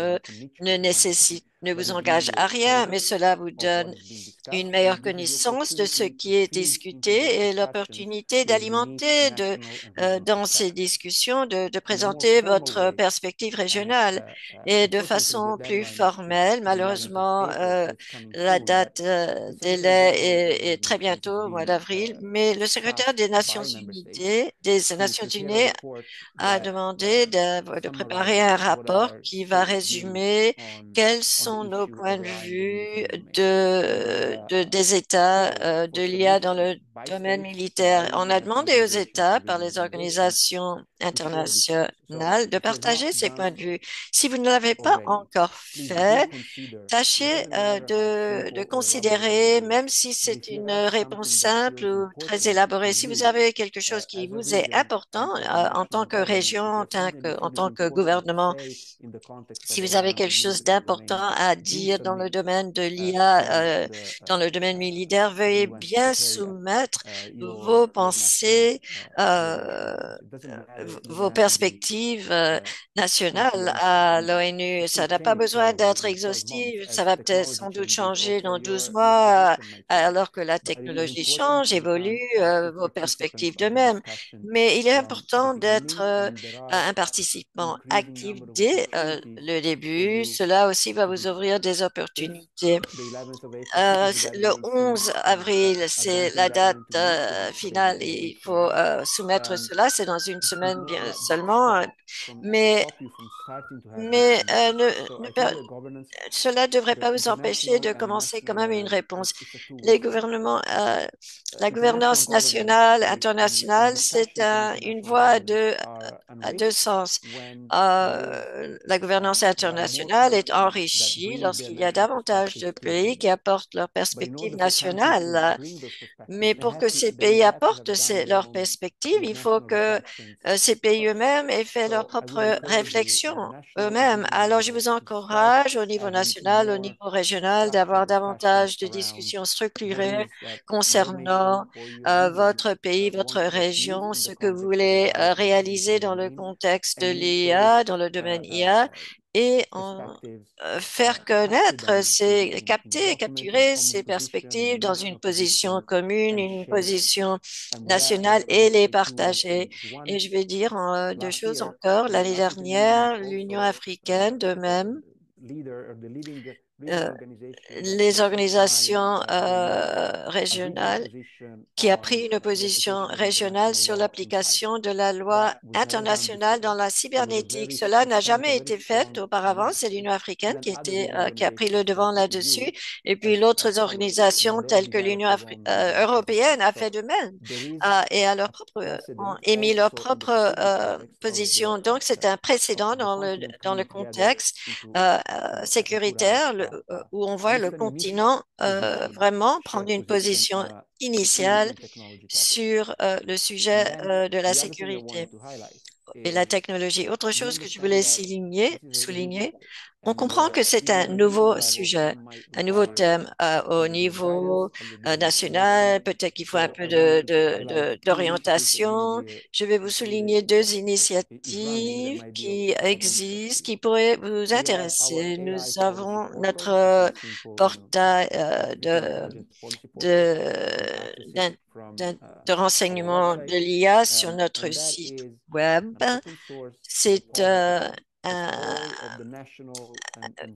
ne vous engagent à rien, mais cela vous donne une meilleure connaissance de ce qui est discuté et l'opportunité d'alimenter dans ces discussions, de présenter votre perspective régionale et de façon plus formelle. Malheureusement, la date délai est très bientôt, au mois d'avril, mais le secrétaire des Nations Unies a demandé de préparer un rapport qui va résumer quels sont nos points de vue des États de l'IA dans le domaine militaire. On a demandé aux États par les organisations internationales de partager ces points de vue. Si vous ne l'avez pas encore fait, tâchez de considérer, même si c'est une réponse simple ou très élaborée, si vous avez quelque chose qui vous est important en tant que région, en tant que gouvernement, si vous avez quelque chose d'important à dire dans le domaine de l'IA, dans le domaine militaire, veuillez bien soumettre transmettre vos pensées, vos perspectives nationales à l'ONU. Ça n'a pas besoin d'être exhaustif. Ça va peut-être sans doute changer dans 12 mois, alors que la technologie change, évolue, vos perspectives de même. Mais il est important d'être un participant actif dès le début. Cela aussi va vous ouvrir des opportunités. Le 11 avril, c'est la date finale. Et il faut soumettre cela. C'est dans une semaine bien seulement. Mais, cela ne devrait pas vous empêcher de commencer quand même une réponse. Les gouvernements, la gouvernance nationale, internationale, c'est une voie à deux sens. La gouvernance internationale est enrichie lorsqu'il y a davantage de pays qui apportent leur perspective nationale. Mais pour que ces pays apportent leurs perspectives, il faut que ces pays eux-mêmes aient fait leurs propres réflexions eux-mêmes. Alors, je vous encourage au niveau national, au niveau régional, d'avoir davantage de discussions structurées concernant votre pays, votre région, ce que vous voulez réaliser dans le contexte de l'IA, dans le domaine IA, et faire connaître, capturer ces perspectives dans une position commune, une position nationale et les partager. Et je vais dire deux choses encore. L'année dernière, l'Union africaine, de même, euh, les organisations régionales qui a pris une position régionale sur l'application de la loi internationale dans la cybernétique. Cela n'a jamais été fait auparavant. C'est l'Union africaine qui a pris le devant là-dessus. Et puis l'autre organisation telle que l'Union européenne a fait de même et ont émis leur propre position. Donc, c'est un précédent dans le contexte sécuritaire où on voit le continent vraiment prendre une position initiale sur le sujet de la sécurité et la technologie. Autre chose que je voulais souligner, on comprend que c'est un nouveau sujet, un nouveau thème au niveau national. Peut-être qu'il faut un peu d'orientation. Je vais vous souligner deux initiatives qui existent, qui pourraient vous intéresser. Nous avons notre portail de, de renseignement de l'IA sur notre site web. C'est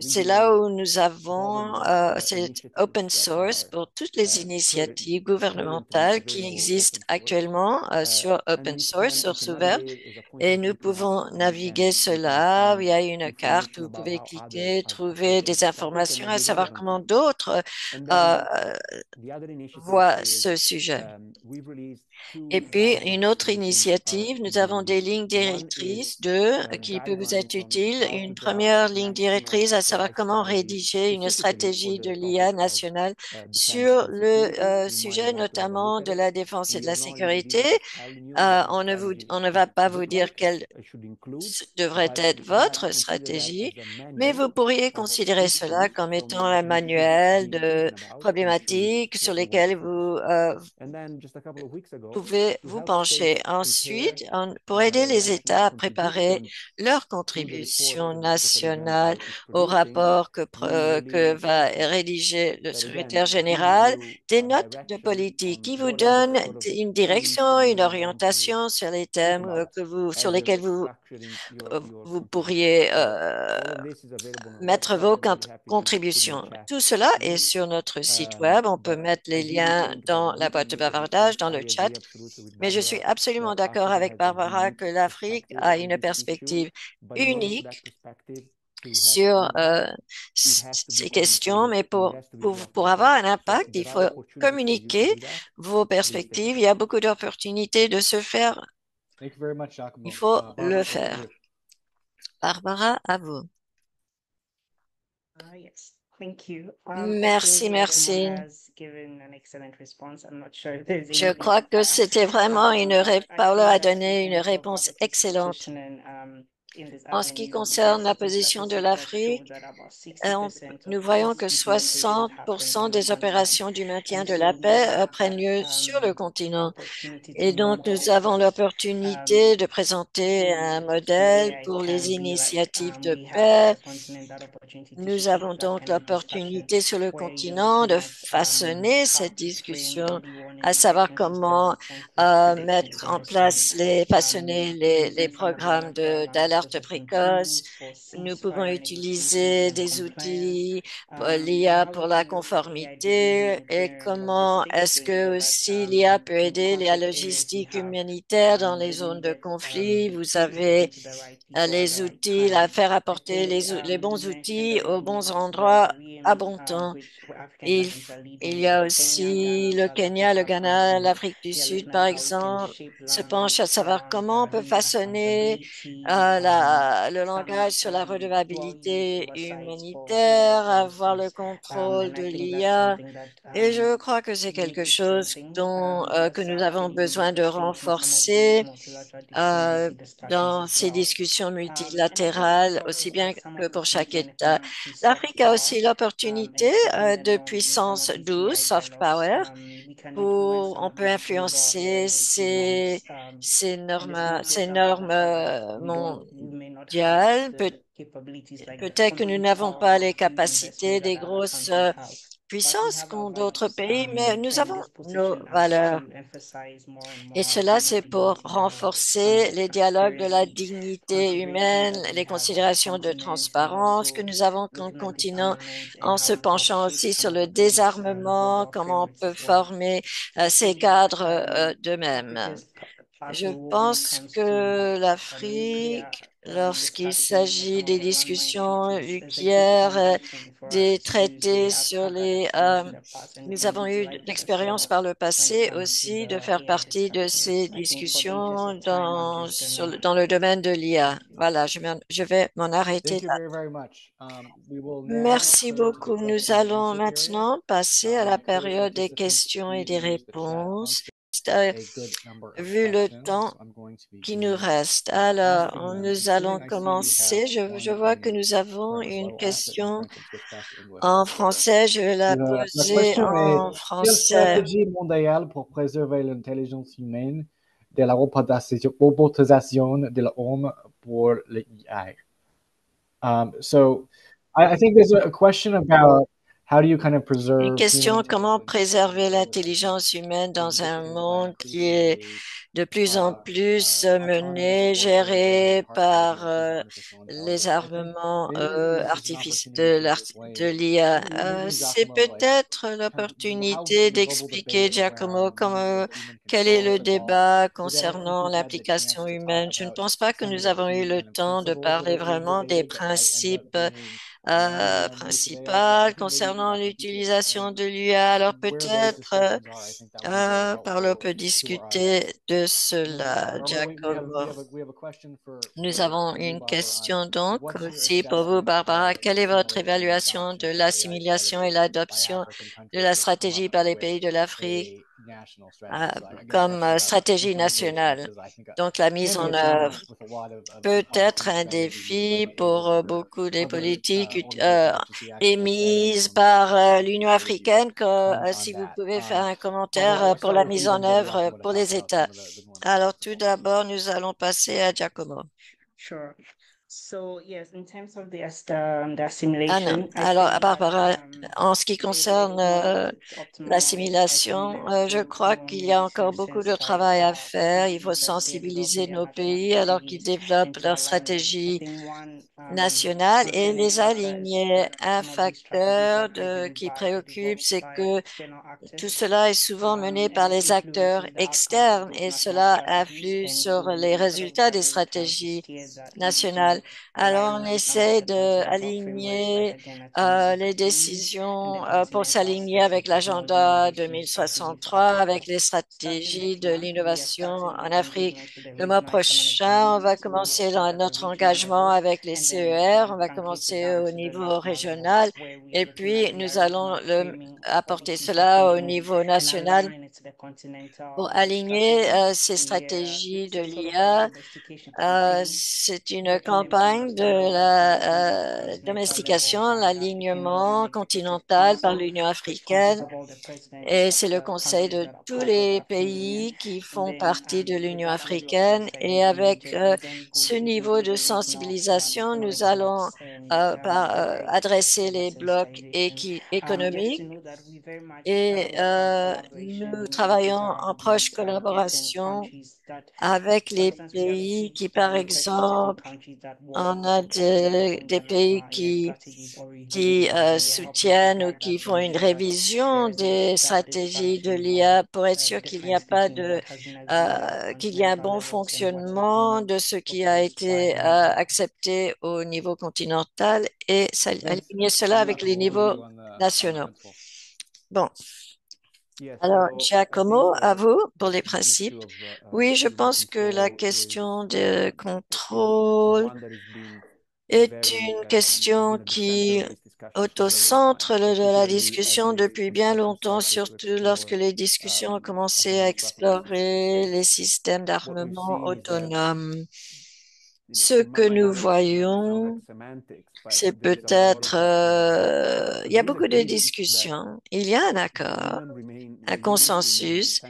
c'est là où nous avons, c'est open source pour toutes les initiatives gouvernementales qui existent actuellement sur open source, source ouverte, et nous pouvons naviguer cela. Il y a une carte où vous pouvez cliquer, trouver des informations, à savoir comment d'autres voient ce sujet. Et puis, une autre initiative, nous avons des lignes directrices qui peuvent vous être utiles. Une première ligne directrice, à savoir comment rédiger une stratégie de l'IA nationale sur le sujet notamment de la défense et de la sécurité. On ne va pas vous dire quelle devrait être votre stratégie, mais vous pourriez considérer cela comme étant un manuel de problématiques sur lesquelles vous pouvez vous pencher. Ensuite, pour aider les États à préparer leur contribution nationale au rapport que va rédiger le secrétaire général, des notes de politique qui vous donnent une direction, une orientation sur les thèmes sur lesquels vous pourriez mettre vos contributions. Tout cela est sur notre site web. On peut mettre les liens dans la boîte de bavardage, dans le chat. Mais je suis absolument d'accord avec Barbara que l'Afrique a une perspective unique sur ces questions, mais pour avoir un impact, il faut communiquer vos perspectives. Il y a beaucoup d'opportunités de se faire. Il faut le faire. Barbara, à vous. Merci, merci. Je crois que c'était vraiment Paolo a donné une réponse excellente. En ce qui concerne la position de l'Afrique, nous voyons que 60% des opérations du maintien de la paix prennent lieu sur le continent. Et donc, nous avons l'opportunité de présenter un modèle pour les initiatives de paix. Nous avons donc l'opportunité sur le continent de façonner cette discussion, à savoir comment mettre en place façonner les programmes d'alerte précoce. Nous pouvons utiliser des outils, l'IA pour la conformité et comment est-ce que aussi l'IA peut aider la logistique humanitaire dans les zones de conflit. Vous avez les outils, faire apporter les bons outils aux bons endroits à bon temps. Il, il y a aussi le Kenya, le Ghana, l'Afrique du Sud, par exemple, se penchent à savoir comment on peut façonner le langage sur la redevabilité humanitaire, avoir le contrôle de l'IA. Et je crois que c'est quelque chose que nous avons besoin de renforcer euh, dans ces discussions multilatérales, aussi bien que pour chaque État. L'Afrique a aussi l'opportunité de puissance douce, soft power, on peut influencer ces normes mondiales. Peut-être que nous n'avons pas les capacités des grosses puissances qu'ont d'autres pays, mais nous avons nos valeurs. Et cela, c'est pour renforcer les dialogues de la dignité humaine, les considérations de transparence que nous avons comme continent, en se penchant aussi sur le désarmement, comment on peut former ces cadres d'eux-mêmes. Je pense que l'Afrique, lorsqu'il s'agit des discussions nucléaires, des traités sur nous avons eu l'expérience par le passé aussi de faire partie de ces discussions dans le domaine de l'IA. Voilà, je vais m'en arrêter là. Merci beaucoup. Nous allons maintenant passer à la période des questions et des réponses. Vu le temps qui nous reste. Alors, nous allons commencer. Je vois que nous avons une question en français. Je vais la poser en français. Quelle stratégie mondiale pour préserver l'intelligence humaine de la robotisation de l'homme pour l'IA? So, I think there's a question about une question, comment préserver l'intelligence humaine dans un monde qui est de plus en plus mené, géré par les armements artificiels de l'IA. C'est peut-être l'opportunité d'expliquer, Giacomo, quel est le débat concernant l'application humaine. Je ne pense pas que nous avons eu le temps de parler vraiment des principes principal concernant l'utilisation de l'IA. Alors peut-être Paolo peut discuter de cela, Giacomo. Nous avons une question donc aussi pour vous, Barbara. Quelle est votre évaluation de l'assimilation et l'adoption de la stratégie par les pays de l'Afrique comme stratégie nationale? Donc la mise en œuvre peut être un défi pour beaucoup des politiques émises par l'Union africaine. Si vous pouvez faire un commentaire pour la mise en œuvre pour les États. Alors tout d'abord, nous allons passer à Giacomo. Alors, Barbara, en ce qui concerne l'assimilation, je crois qu'il y a encore beaucoup de travail à faire. Il faut sensibiliser nos pays alors qu'ils développent leur stratégie nationale et les aligner. Un facteur qui préoccupe, c'est que tout cela est souvent mené par les acteurs externes et cela influe sur les résultats des stratégies nationales. Alors, on essaie d'aligner les décisions pour s'aligner avec l'agenda 2063, avec les stratégies de l'innovation en Afrique. Le mois prochain, on va commencer notre engagement avec les CER. On va commencer au niveau régional et puis nous allons apporter cela au niveau national pour aligner ces stratégies de l'IA. C'est une campagne de la domestication, l'alignement continental par l'Union africaine et c'est le conseil de tous les pays qui font partie de l'Union africaine et avec ce niveau de sensibilisation, nous allons adresser les blocs économiques et nous travaillons en proche collaboration avec les pays qui, par exemple, on a des pays qui soutiennent ou qui font une révision des stratégies de l'IA pour être sûr qu'il n'y a pas qu'il y a un bon fonctionnement de ce qui a été accepté au niveau continental et aligner cela avec les niveaux nationaux. Bon. Alors, Giacomo, à vous pour les principes. Oui, je pense que la question de contrôle est une question qui est au centre de la discussion depuis bien longtemps, surtout lorsque les discussions ont commencé à explorer les systèmes d'armement autonomes. Ce que nous voyons, c'est peut-être, il y a beaucoup de discussions, il y a un accord, un consensus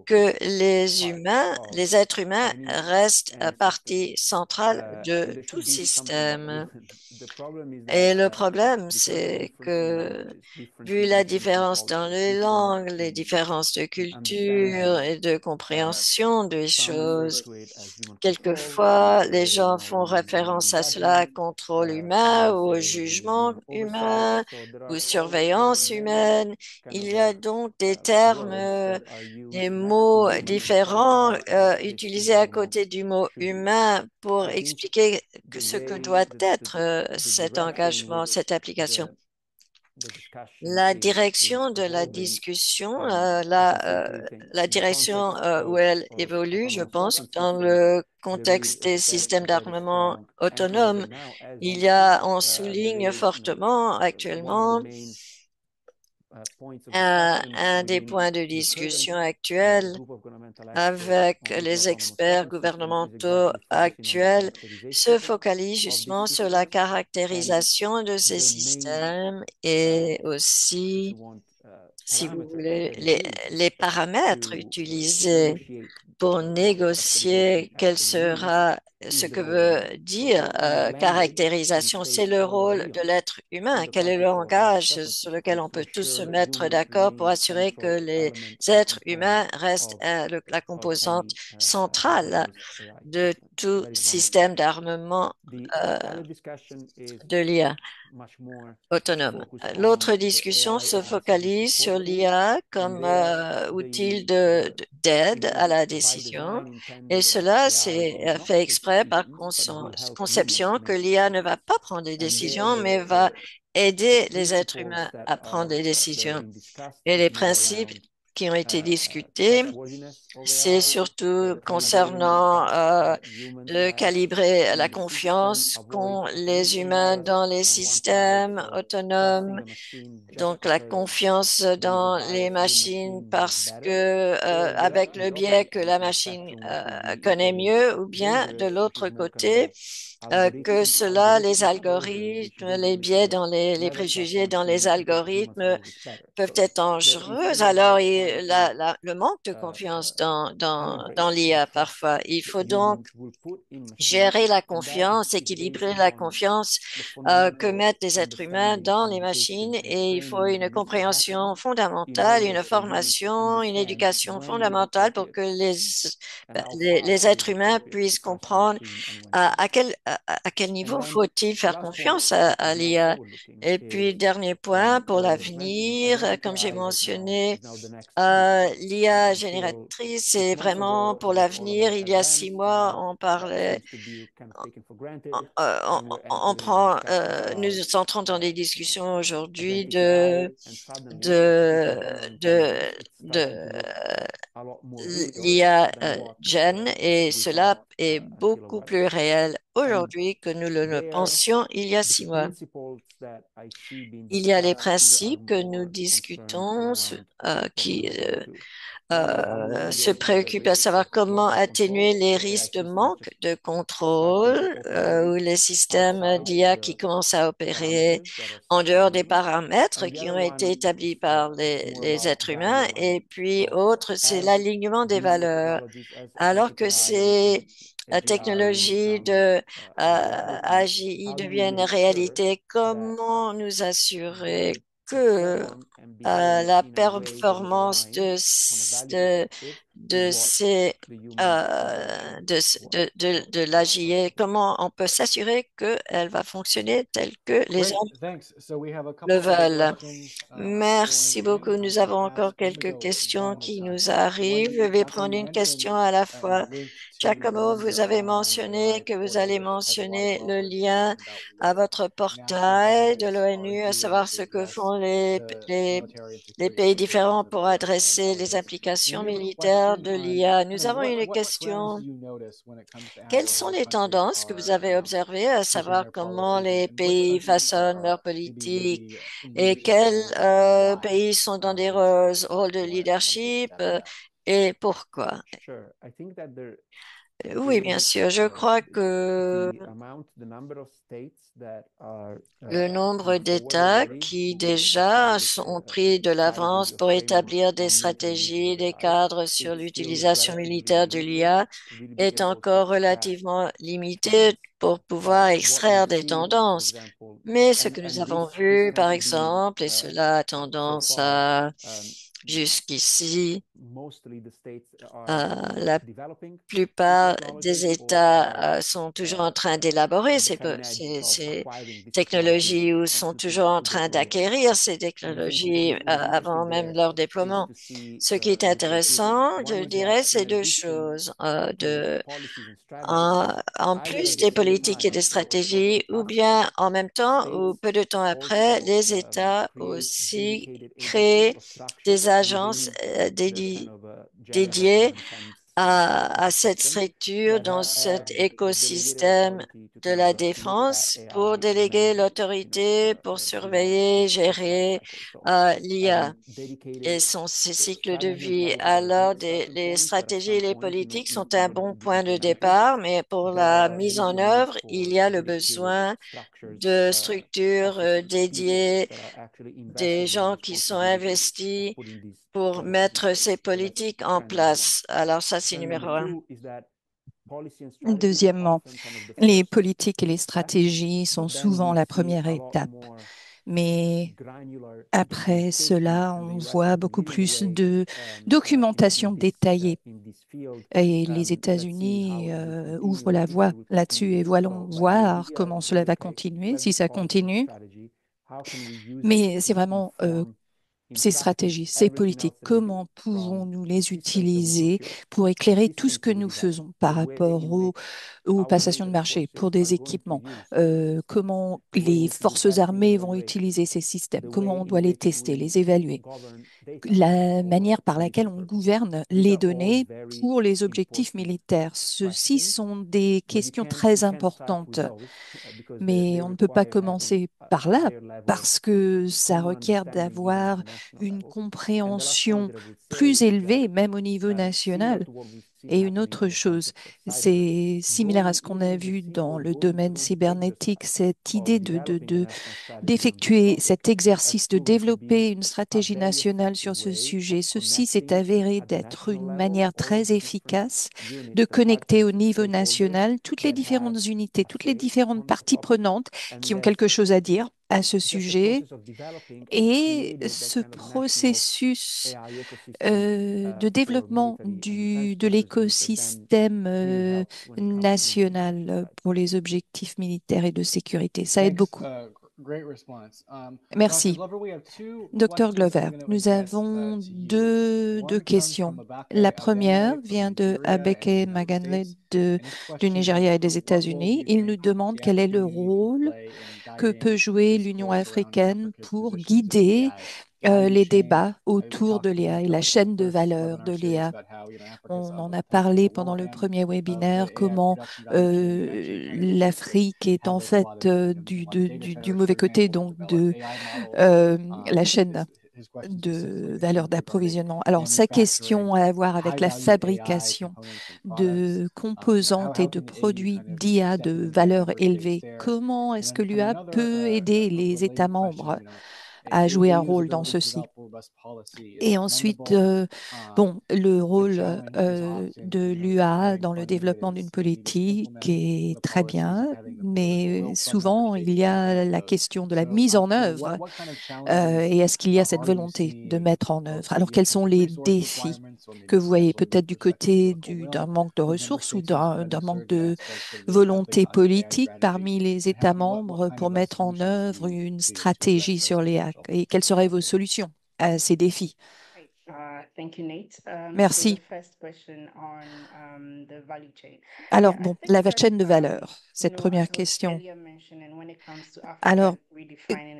que les êtres humains restent partie centrale de tout système. Et le problème, c'est que, vu la différence dans les langues, les différences de culture et de compréhension des choses, quelquefois, les gens font référence à cela, contrôle humain ou au jugement humain ou surveillance humaine. Il y a donc des termes, des mots différents utilisés à côté du mot humain pour expliquer ce que doit être cet engagement, cette application. La direction de la discussion, la direction où elle évolue, je pense, dans le contexte des systèmes d'armement autonomes, on souligne fortement actuellement un des points de discussion actuels avec les experts gouvernementaux actuels se focalise justement sur la caractérisation de ces systèmes et aussi, si vous voulez, les paramètres utilisés pour négocier quel sera ce que veut dire caractérisation. C'est le rôle de l'être humain. Quel est le langage sur lequel on peut tous se mettre d'accord pour assurer que les êtres humains restent la composante centrale de tout système d'armement de l'IA autonome. L'autre discussion se focalise sur l'IA comme outil d'aide à la décision et cela c'est fait exprès par conception que l'IA ne va pas prendre des décisions mais va aider les êtres humains à prendre des décisions. Et les principes qui ont été discutés, c'est surtout concernant de calibrer la confiance qu'ont les humains dans les systèmes autonomes, donc la confiance dans les machines parce que avec le biais que la machine connaît mieux, ou bien de l'autre côté, que cela, les algorithmes, les biais dans les préjugés dans les algorithmes peuvent être dangereux. Alors, le manque de confiance dans l'IA parfois. Il faut donc gérer la confiance, équilibrer la confiance que mettent les êtres humains dans les machines et il faut une compréhension fondamentale, une formation, une éducation fondamentale pour que les êtres humains puissent comprendre à quel à quel niveau faut-il faire confiance à l'IA? Et puis, dernier point, pour l'avenir, comme j'ai mentionné, l'IA génératrice, c'est vraiment pour l'avenir. Il y a 6 mois, on parlait, nous entrons dans des discussions aujourd'hui de, de, de l'IA Gen, et cela est beaucoup plus réel aujourd'hui que nous le pensions il y a 6 mois. Il y a les principes que nous discutons qui se préoccupent à savoir comment atténuer les risques de manque de contrôle ou les systèmes d'IA qui commencent à opérer en dehors des paramètres qui ont été établis par les êtres humains. Et puis, autre, c'est l'alignement des valeurs. Alors que ces technologies de AGI deviennent réalité, comment nous assurer que la performance de ces de l'AGI, comment on peut s'assurer qu'elle va fonctionner telle que les hommes le veulent? Merci beaucoup. Nous avons encore quelques questions qui nous arrivent. Je vais prendre une question à la fois. Giacomo, vous avez mentionné que vous allez mentionner le lien à votre portail de l'ONU, à savoir ce que font les pays différents pour adresser les implications militaires de l'IA. Nous avons une question. Quelles sont les tendances que vous avez observées, à savoir comment les pays façonnent leur politique et quels pays sont dans des rôles de leadership et pourquoi? Oui, bien sûr. Je crois que le nombre d'États qui déjà ont pris de l'avance pour établir des stratégies, des cadres sur l'utilisation militaire de l'IA est encore relativement limité pour pouvoir extraire des tendances. Mais ce que nous avons vu, par exemple, et cela a tendance à jusqu'ici, la plupart des États sont toujours en train d'élaborer ces technologies ou sont toujours en train d'acquérir ces technologies avant même leur déploiement. Ce qui est intéressant, je dirais, c'est deux choses. En plus des politiques et des stratégies, ou bien en même temps ou peu de temps après, les États aussi créent des agences dédiées à cette structure dans cet écosystème de la défense pour déléguer l'autorité, pour surveiller, gérer l'IA et ses cycles de vie. Alors, les stratégies et les politiques sont un bon point de départ, mais pour la mise en œuvre, il y a le besoin de structures dédiées, des gens qui sont investis pour mettre ces politiques en place. Alors ça, c'est numéro un. Deuxièmement, les politiques et les stratégies sont souvent la première étape. Mais après cela, on voit beaucoup plus de documentation détaillée. Et les États-Unis ouvrent la voie là-dessus et voyons voir comment cela va continuer, si ça continue. Mais c'est vraiment ces stratégies, ces politiques, comment pouvons-nous les utiliser pour éclairer tout ce que nous faisons par rapport aux passations de marché pour des équipements, comment les forces armées vont utiliser ces systèmes, comment on doit les tester, les évaluer, la manière par laquelle on gouverne les données pour les objectifs militaires. Ceci sont des questions très importantes, mais on ne peut pas commencer par là parce que ça requiert d'avoir une compréhension plus élevée, même au niveau national. Et une autre chose, c'est similaire à ce qu'on a vu dans le domaine cybernétique, cette idée d'effectuer cet exercice, de développer une stratégie nationale sur ce sujet. Ceci s'est avéré d'être une manière très efficace de connecter au niveau national toutes les différentes unités, toutes les différentes parties prenantes qui ont quelque chose à dire à ce sujet et ce processus de développement de l'écosystème national pour les objectifs militaires et de sécurité. Ça aide beaucoup. Merci. Docteur Glover, nous avons deux questions. La première vient de Abeke Maganle du Nigeria et des États-Unis. Il nous demande quel est le rôle que peut jouer l'Union africaine pour guider les débats autour de l'IA et la chaîne de valeur de l'IA. On en a parlé pendant le premier webinaire, comment l'Afrique est en fait du mauvais côté donc de la chaîne de valeur d'approvisionnement. Alors, sa question a à voir avec la fabrication de composantes et de produits d'IA de valeur élevée. Comment est-ce que l'UA peut aider les États membres à jouer un rôle dans ceci? Et ensuite, bon, le rôle de l'UA dans le développement d'une politique est très bien, mais souvent, il y a la question de la mise en œuvre et est-ce qu'il y a cette volonté de mettre en œuvre? Alors, quels sont les défis que vous voyez peut-être du côté d'un manque de ressources ou d'un manque de volonté politique parmi les États membres pour mettre en œuvre une stratégie sur les hacks? Et quelles seraient vos solutions à ces défis? Merci. Alors, bon, la chaîne de valeur, cette première question. Alors,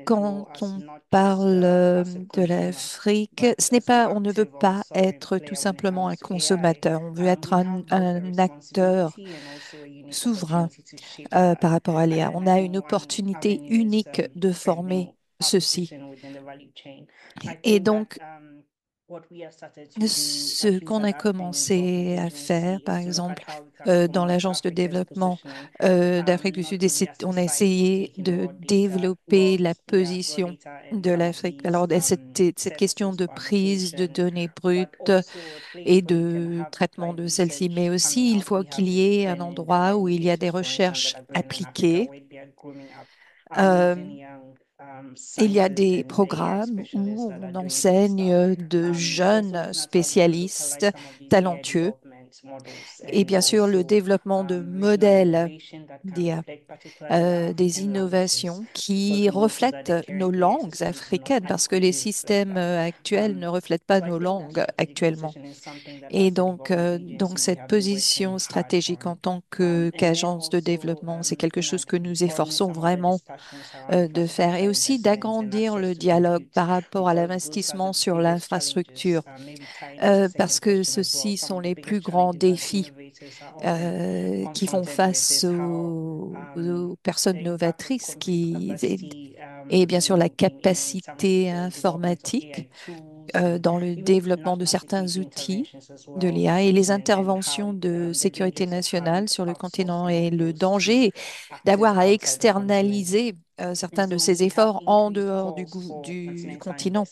quand on parle de l'Afrique, ce n'est pas, on ne veut pas être tout simplement un consommateur, on veut être un acteur souverain par rapport à l'IA. On a une opportunité unique de former ceci. Et donc, ce qu'on a commencé à faire, par exemple, dans l'Agence de développement d'Afrique du Sud, on a essayé de développer la position de l'Afrique. Alors, cette question de prise de données brutes et de traitement de celles-ci, mais aussi il faut qu'il y ait un endroit où il y a des recherches appliquées. Il y a des programmes où on enseigne de jeunes spécialistes talentueux et bien sûr le développement de modèles d'IA, des innovations qui reflètent nos langues africaines parce que les systèmes actuels ne reflètent pas nos langues actuellement. Et donc cette position stratégique en tant qu'agence de développement, c'est quelque chose que nous efforçons vraiment de faire et aussi d'agrandir le dialogue par rapport à l'investissement sur l'infrastructure parce que ceux-ci sont les plus grands défis qui font face aux personnes novatrices et bien sûr la capacité informatique dans le développement de certains outils de l'IA et les interventions de sécurité nationale sur le continent et le danger d'avoir à externaliser certains de ces efforts en dehors du continent.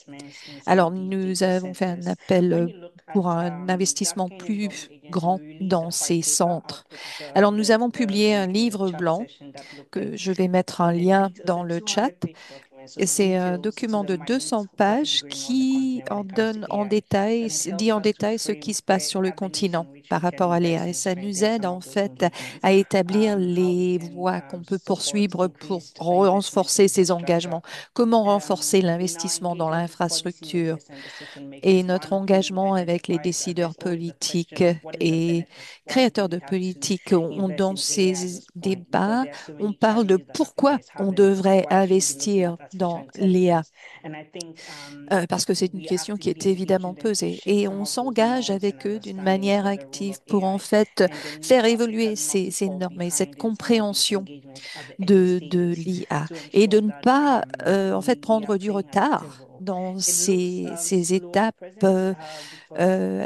Alors, nous avons fait un appel pour un investissement plus grand dans ces centres. Alors, nous avons publié un livre blanc que je vais mettre un lien dans le chat. Et c'est un document de 200 pages qui en donne en détail, dit en détail ce qui se passe sur le continent par rapport à l'IA. Et ça nous aide en fait à établir les voies qu'on peut poursuivre pour renforcer ces engagements. Comment renforcer l'investissement dans l'infrastructure et notre engagement avec les décideurs politiques et créateurs de politique. Dans ces débats, on parle de pourquoi on devrait investir dans l'IA. Parce que c'est une question qui est évidemment posée. Et on s'engage avec eux d'une manière active pour en fait faire évoluer ces normes et cette compréhension de l'IA et de ne pas en fait prendre du retard dans ces étapes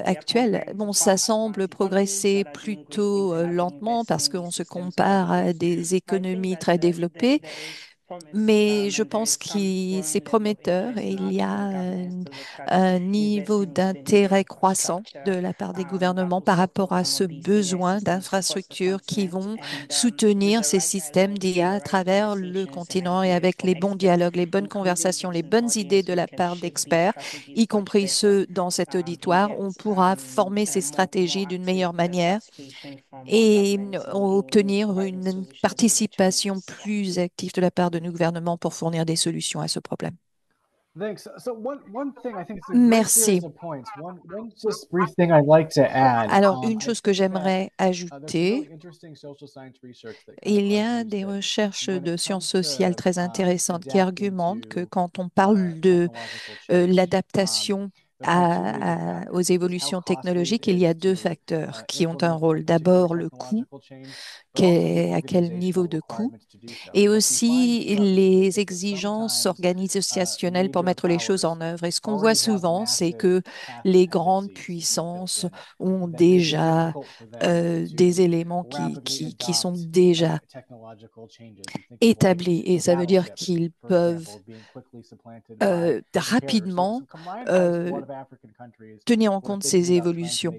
actuelles. Bon, ça semble progresser plutôt lentement parce qu'on se compare à des économies très développées, mais je pense que c'est prometteur et il y a un niveau d'intérêt croissant de la part des gouvernements par rapport à ce besoin d'infrastructures qui vont soutenir ces systèmes d'IA à travers le continent et avec les bons dialogues, les bonnes conversations, les bonnes idées de la part d'experts, y compris ceux dans cet auditoire, on pourra former ces stratégies d'une meilleure manière et obtenir une participation plus active de la part de nos gouvernements pour fournir des solutions à ce problème. Merci. Alors, une chose que j'aimerais ajouter, il y a des recherches de sciences sociales très intéressantes qui argumentent que quand on parle de l'adaptation aux évolutions technologiques, il y a deux facteurs qui ont un rôle. D'abord, le coût, à quel niveau de coût, et aussi les exigences organisationnelles pour mettre les choses en œuvre. Et ce qu'on voit souvent, c'est que les grandes puissances ont déjà des éléments qui sont déjà établis. Et ça veut dire qu'ils peuvent rapidement tenir en compte ces évolutions.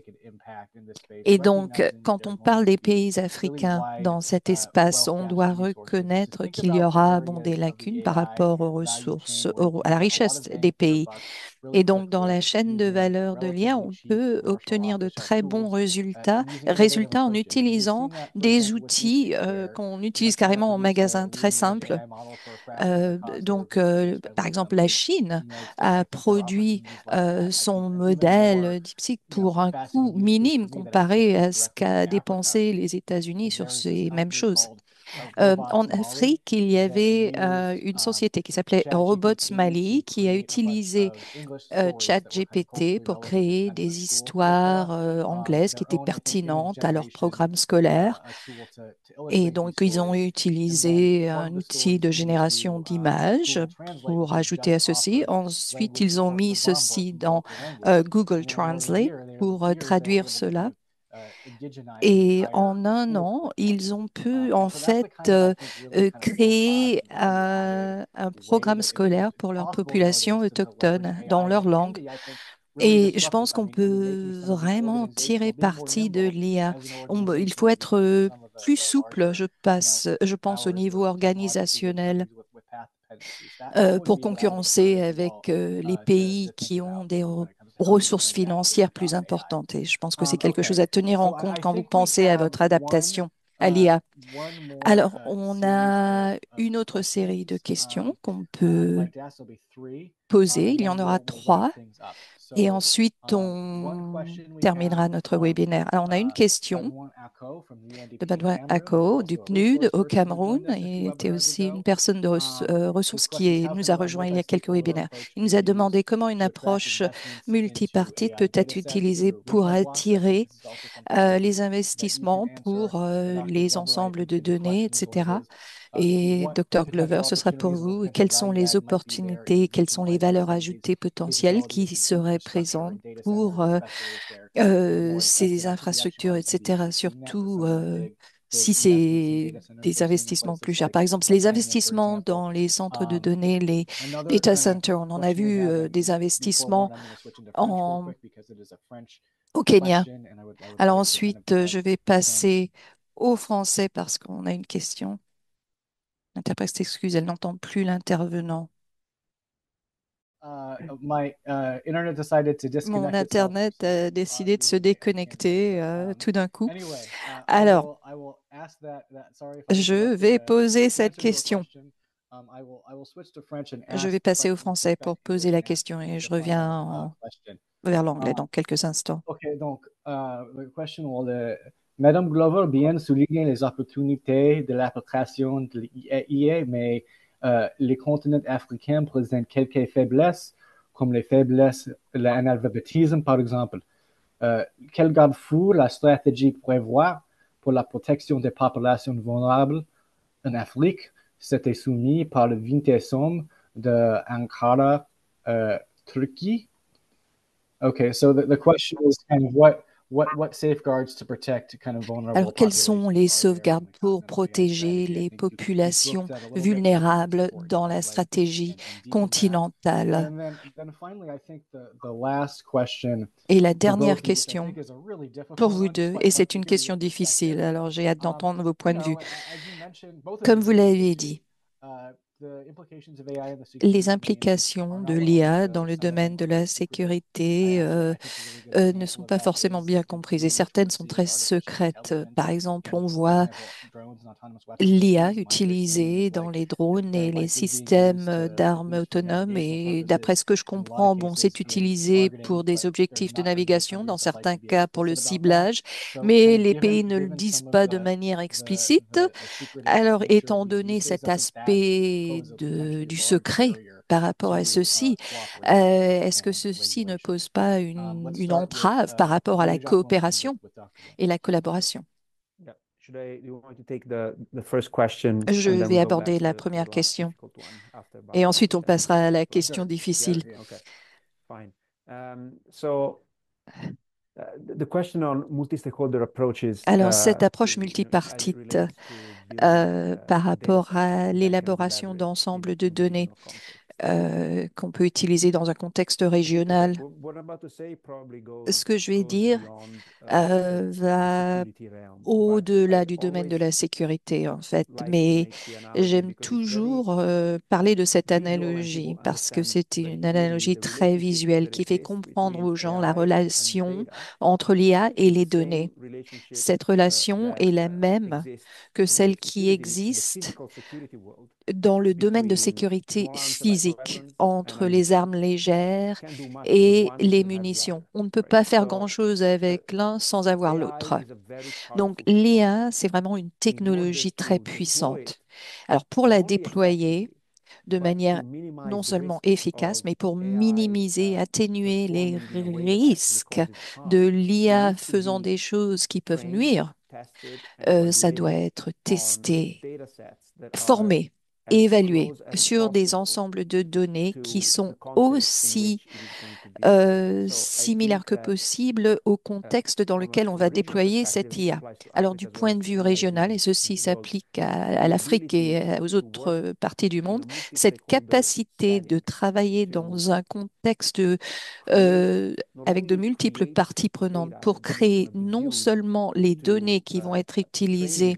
Et donc, quand on parle des pays africains dans cet espace, on doit reconnaître qu'il y aura des lacunes par rapport aux ressources, à la richesse des pays. Et donc, dans la chaîne de valeur de l'IA, on peut obtenir de très bons résultats en utilisant des outils qu'on utilise carrément en magasin, très simples. Par exemple, la Chine a produit son modèle DeepSeek pour un coût minime comparé à ce qu'a dépensé les États-Unis sur ces mêmes choses. En Afrique, il y avait une société qui s'appelait Robots Mali qui a utilisé ChatGPT pour créer des histoires anglaises qui étaient pertinentes à leur programme scolaire. Et donc, ils ont utilisé un outil de génération d'images pour ajouter à ceci. Ensuite, ils ont mis ceci dans Google Translate pour traduire cela. Et en un an, ils ont pu en fait créer un programme scolaire pour leur population autochtone dans leur langue. Et je pense qu'on peut vraiment tirer parti de l'IA. Il faut être plus souple, je pense, au niveau organisationnel pour concurrencer avec les pays qui ont des ressources financières plus importantes. Et je pense que c'est quelque chose à tenir en compte quand vous pensez à votre adaptation à l'IA. Alors, on a une autre série de questions qu'on peut poser. Il y en aura 3. Et ensuite, on terminera notre webinaire. Alors, on a une question de Benoît Ako du PNUD au Cameroun. Il était aussi une personne de ressources qui nous a rejoint il y a quelques webinaires. Il nous a demandé comment une approche multipartite peut être utilisée pour attirer les investissements pour les ensembles de données, etc. Et Dr. Glover, ce sera pour vous. Quelles sont les opportunités, quelles sont les valeurs ajoutées potentielles qui seraient présentes pour ces infrastructures, etc. Surtout si c'est des investissements plus chers. Par exemple, les investissements dans les centres de données, les data centers, on en a vu des investissements au Kenya. Alors ensuite, je vais passer au français parce qu'on a une question. L'interprète s'excuse, elle n'entend plus l'intervenant. Mon Internet a décidé de se déconnecter tout d'un coup. Alors, je vais poser cette question. Je vais passer au français pour poser la question et je reviens vers l'anglais dans quelques instants. Ok, donc, Madame Glover vient de souligner les opportunités de l'application de l'IA, mais les continents africains présentent quelques faiblesses, comme les faiblesses de l'analphabétisme, par exemple. Quel garde-fou la stratégie prévoit pour la protection des populations vulnérables en Afrique? C'était soumis par le 20 décembre de Ankara, Turquie. Okay, so the question is kind of Alors, quelles sont les sauvegardes pour protéger les populations vulnérables dans la stratégie continentale? Et la dernière question pour vous deux, et c'est une question difficile, alors j'ai hâte d'entendre vos points de vue. Comme vous l'avez dit, les implications de l'IA dans le domaine de la sécurité ne sont pas forcément bien comprises et certaines sont très secrètes. Par exemple, on voit l'IA utilisée dans les drones et les systèmes d'armes autonomes et d'après ce que je comprends, bon, c'est utilisé pour des objectifs de navigation, dans certains cas pour le ciblage, mais les pays ne le disent pas de manière explicite. Alors, étant donné cet aspect du secret par rapport à ceci, est-ce que ceci ne pose pas une entrave par rapport à la coopération et la collaboration? Je vais aborder la première question et ensuite on passera à la question difficile. Alors, cette approche multipartite par rapport à l'élaboration d'ensemble de données qu'on peut utiliser dans un contexte régional, ce que je vais dire va au-delà du domaine de la sécurité, en fait. Mais j'aime toujours parler de cette analogie parce que c'est une analogie très visuelle qui fait comprendre aux gens la relation entre l'IA et les données. Cette relation est la même que celle qui existe dans le domaine de sécurité physique entre les armes légères et les munitions. On ne peut pas faire grand-chose avec l'un sans avoir l'autre. Donc, l'IA, c'est vraiment une technologie très puissante. Alors, pour la déployer de manière non seulement efficace, mais pour minimiser, atténuer les risques de l'IA faisant des choses qui peuvent nuire, ça doit être testé, formé et évalué sur des ensembles de données qui sont aussi similaire que possible au contexte dans lequel on va déployer cette IA. Alors, du point de vue régional, et ceci s'applique à l'Afrique et aux autres parties du monde, cette capacité de travailler dans un contexte avec de multiples parties prenantes pour créer non seulement les données qui vont être utilisées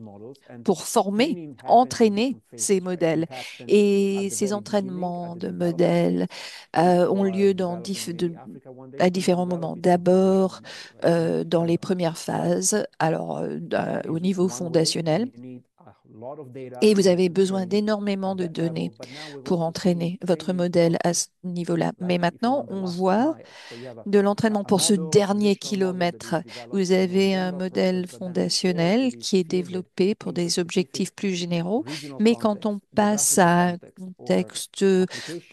pour former, entraîner ces modèles. Et ces entraînements de modèles ont lieu à différents moments. D'abord, dans les premières phases, alors au niveau fondationnel, et vous avez besoin d'énormément de données pour entraîner votre modèle à ce niveau-là. Mais maintenant, on voit de l'entraînement pour ce dernier kilomètre. Vous avez un modèle fondationnel qui est développé pour des objectifs plus généraux, mais quand on passe à un contexte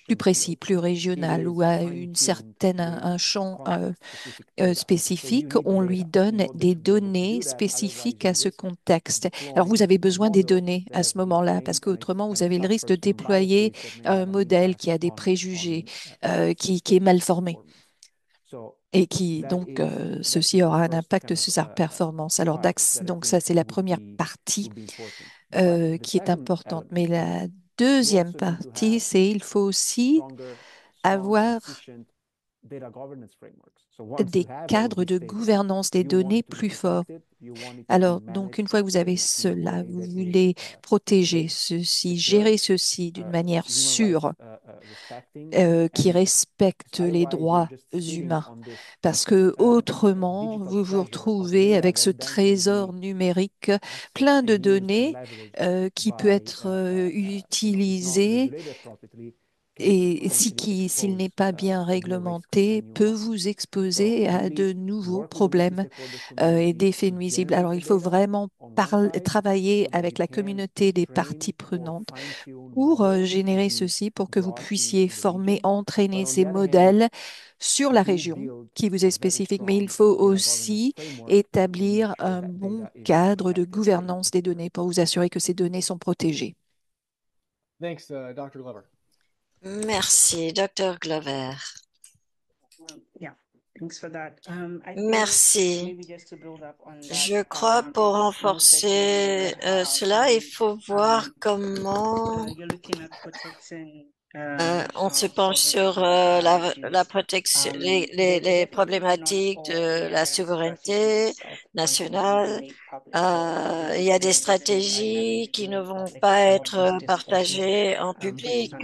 plus précis, plus régional ou à un champ spécifique, on lui donne des données spécifiques à ce contexte. Alors, vous avez besoin des données à ce moment-là parce qu'autrement, vous avez le risque de déployer un modèle qui a des préjugés, qui est mal formé et qui, donc, ceci aura un impact sur sa performance. Alors, donc ça, c'est la première partie qui est importante. Mais la deuxième partie, c'est il faut aussi avoir des cadres de gouvernance des données plus forts. Alors, donc, une fois que vous avez cela, vous voulez protéger ceci, gérer ceci d'une manière sûre, qui respecte les droits humains. Parce que autrement, vous vous retrouvez avec ce trésor numérique plein de données qui peut être utilisé et s'il n'est pas bien réglementé, peut vous exposer à de nouveaux problèmes et d'effets nuisibles. Alors, il faut vraiment travailler avec la communauté des parties prenantes pour générer ceci, pour que vous puissiez former, entraîner ces modèles sur la région qui vous est spécifique. Mais il faut aussi établir un bon cadre de gouvernance des données pour vous assurer que ces données sont protégées. Thanks, Dr. Glover. Merci, Dr. Glover. Merci. Je crois pour renforcer cela, il faut voir comment on se penche sur la protection, les problématiques de la souveraineté nationale. Il y a des stratégies qui ne vont pas être partagées en public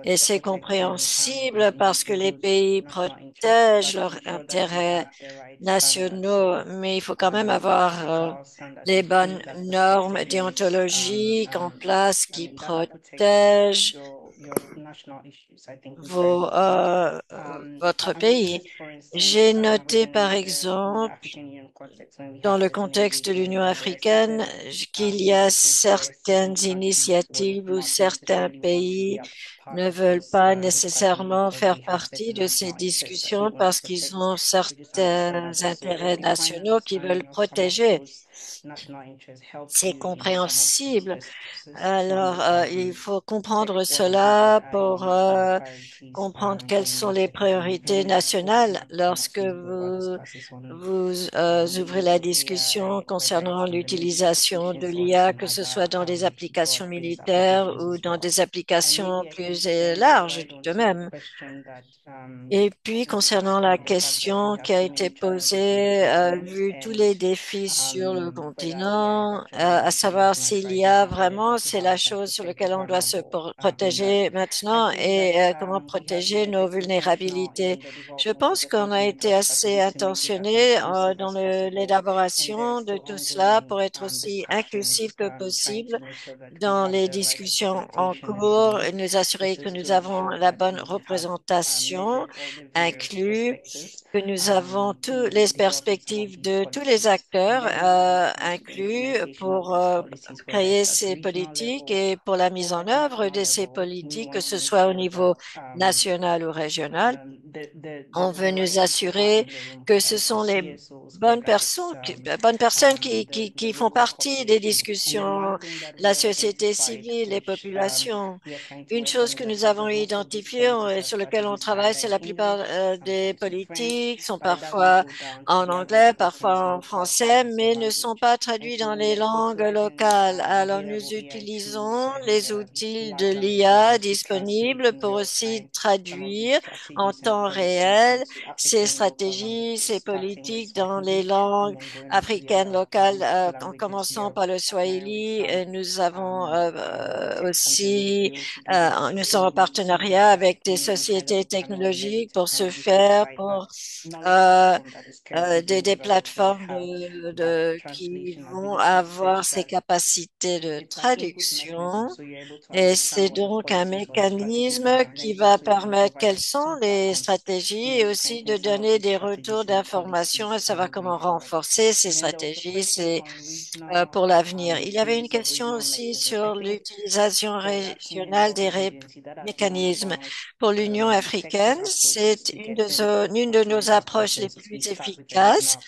et c'est compréhensible parce que les pays protègent leurs intérêts nationaux, mais il faut quand même avoir les bonnes normes déontologiques en place qui protègent votre pays. J'ai noté, par exemple, dans le contexte de l'Union africaine, qu'il y a certaines initiatives où certains pays ne veulent pas nécessairement faire partie de ces discussions parce qu'ils ont certains intérêts nationaux qu'ils veulent protéger. C'est compréhensible. Alors, il faut comprendre cela pour comprendre quelles sont les priorités nationales lorsque vous ouvrez la discussion concernant l'utilisation de l'IA, que ce soit dans des applications militaires ou dans des applications plus larges de même. Et puis, concernant la question qui a été posée, vu tous les défis sur le continent, à savoir s'il y a vraiment, c'est la chose sur laquelle on doit se protéger maintenant et comment protéger nos vulnérabilités. Je pense qu'on a été assez intentionné dans l'élaboration de tout cela pour être aussi inclusif que possible dans les discussions en cours et nous assurer que nous avons la bonne représentation inclus, que nous avons toutes les perspectives de tous les acteurs inclus pour créer ces politiques et pour la mise en œuvre de ces politiques, que ce soit au niveau national ou régional. On veut nous assurer que ce sont les bonnes personnes qui font partie des discussions, la société civile, les populations. Une chose que nous avons identifiée et sur laquelle on travaille, c'est la plupart des politiques sont parfois en anglais, parfois en français, mais ne sont pas traduits dans les langues locales. Alors, nous utilisons les outils de l'IA disponibles pour aussi traduire en temps réel ces stratégies, ces politiques dans les langues africaines locales, en commençant par le Swahili. Nous avons aussi, nous sommes en partenariat avec des sociétés technologiques pour ce faire, pour des plateformes qui vont avoir ces capacités de traduction. Et c'est donc un mécanisme qui va permettre quelles sont les stratégies et aussi de donner des retours d'informations et savoir comment renforcer ces stratégies. C'est pour l'avenir. Il y avait une question aussi sur l'utilisation régionale des mécanismes. Pour l'Union africaine, c'est une de nos approches les plus efficaces.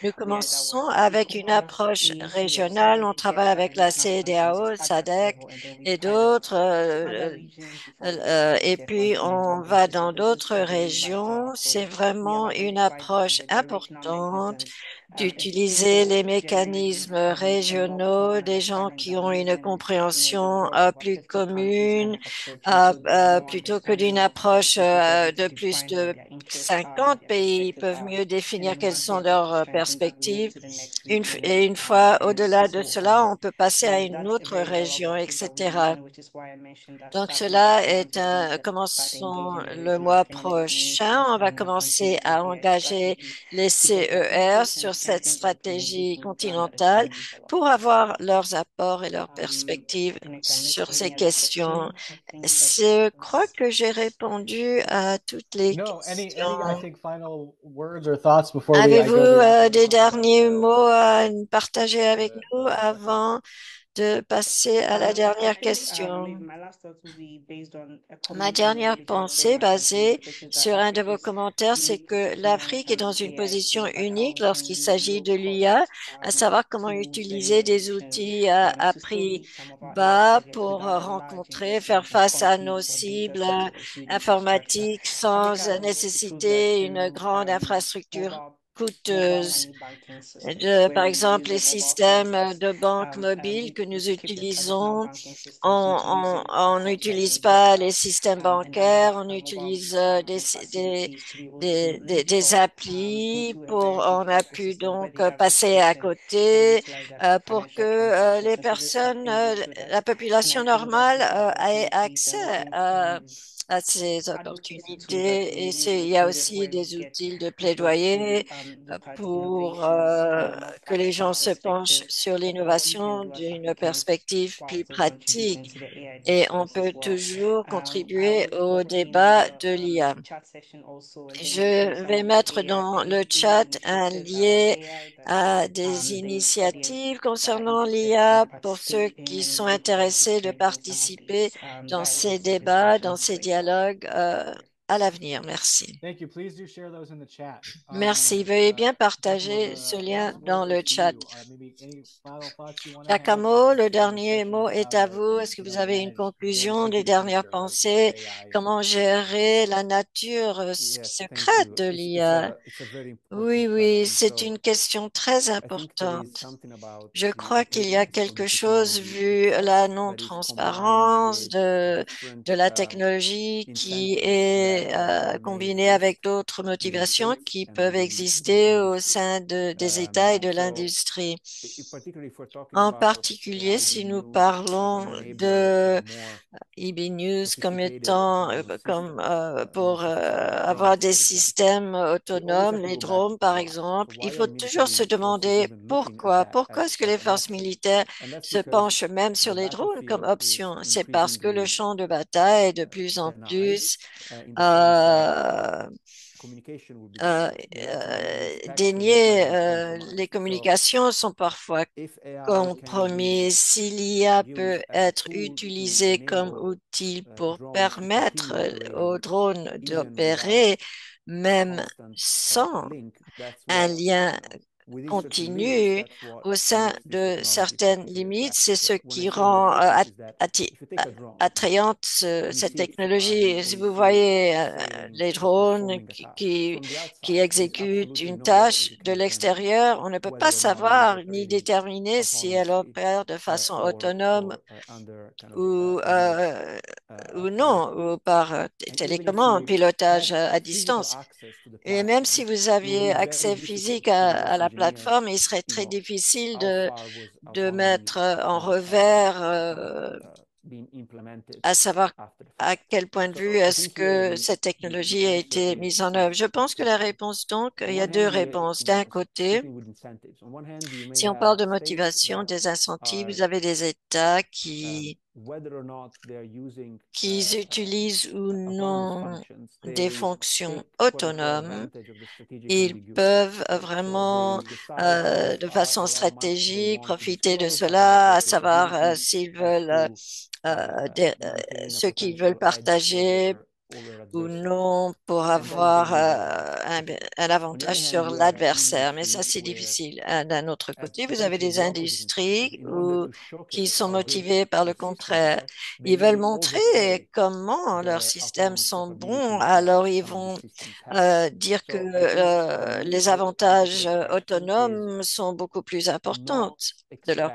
Nous commençons avec une approche régionale. On travaille avec la CEDEAO, SADC et d'autres. Et puis, on va dans d'autres régions. C'est vraiment une approche importante d'utiliser les mécanismes régionaux, des gens qui ont une compréhension plus commune, plutôt que d'une approche de plus de 50 pays. Ils peuvent mieux définir quelles sont leurs perspectives. Et une fois au-delà de cela, on peut passer à une autre région, etc. Donc, cela est commençons le mois prochain. On va commencer à engager les CER sur cette stratégie continentale pour avoir leurs apports et leurs perspectives sur ces questions. Je crois que j'ai répondu à toutes les questions. Avez-vous des derniers mots à partager avec nous avant de passer à la dernière question. Ma dernière pensée basée sur un de vos commentaires, c'est que l'Afrique est dans une position unique lorsqu'il s'agit de l'IA, à savoir comment utiliser des outils à prix bas pour rencontrer, faire face à nos cibles informatiques sans nécessiter une grande infrastructure coûteuse. Par exemple, les systèmes de banque mobile que nous utilisons, on n'utilise pas les systèmes bancaires, on utilise des applis on a pu donc passer à côté pour que les personnes, la population normale ait accès à ces opportunités. Il y a aussi des outils de plaidoyer pour que les gens se penchent sur l'innovation d'une perspective plus pratique. Et on peut toujours contribuer au débat de l'IA. Je vais mettre dans le chat un lien à des initiatives concernant l'IA pour ceux qui sont intéressés de participer dans ces débats, dans ces dialogues à l'avenir. Merci. Merci. Veuillez bien partager ce lien dans le chat. Giacomo, le dernier mot est à vous. Est-ce que vous avez une conclusion, des dernières pensées? Comment gérer la nature secrète de l'IA? Oui, c'est une question très importante. Je crois qu'il y a quelque chose, vu la non-transparence de la technologie qui est combinée avec d'autres motivations qui peuvent exister au sein des États et de l'industrie. En particulier, si nous parlons de EB News comme étant, pour avoir des systèmes autonomes, les drones par exemple, il faut toujours se demander pourquoi. Pourquoi est-ce que les forces militaires se penchent même sur les drones comme option? C'est parce que le champ de bataille est de plus en plus dénié. Les communications sont parfois compromises. Si l'IA peut être utilisée comme outil pour permettre aux drones d'opérer, même sans un lien continu au sein de certaines limites, c'est ce qui rend attrayante cette technologie. Si vous voyez les drones qui exécutent une tâche de l'extérieur, on ne peut pas savoir ni déterminer si elle opère de façon autonome ou non, ou par télécommande, pilotage à distance. Et même si vous aviez accès physique à la plateforme, il serait très difficile de mettre en revers, à savoir à quel point de vue est-ce que cette technologie a été mise en œuvre. Je pense que la réponse, donc, il y a deux réponses. D'un côté, si on parle de motivation, des incentives, vous avez des États qui utilisent ou non des fonctions autonomes. Ils peuvent vraiment, de façon stratégique, profiter de cela, à savoir s'ils veulent, ceux qui veulent partager ou non pour avoir un avantage sur l'adversaire. Mais ça, c'est difficile. D'un autre côté, vous avez des industries qui sont motivées par le contraire. Ils veulent montrer comment leurs systèmes sont bons, alors ils vont dire que les avantages autonomes sont beaucoup plus importants de leur.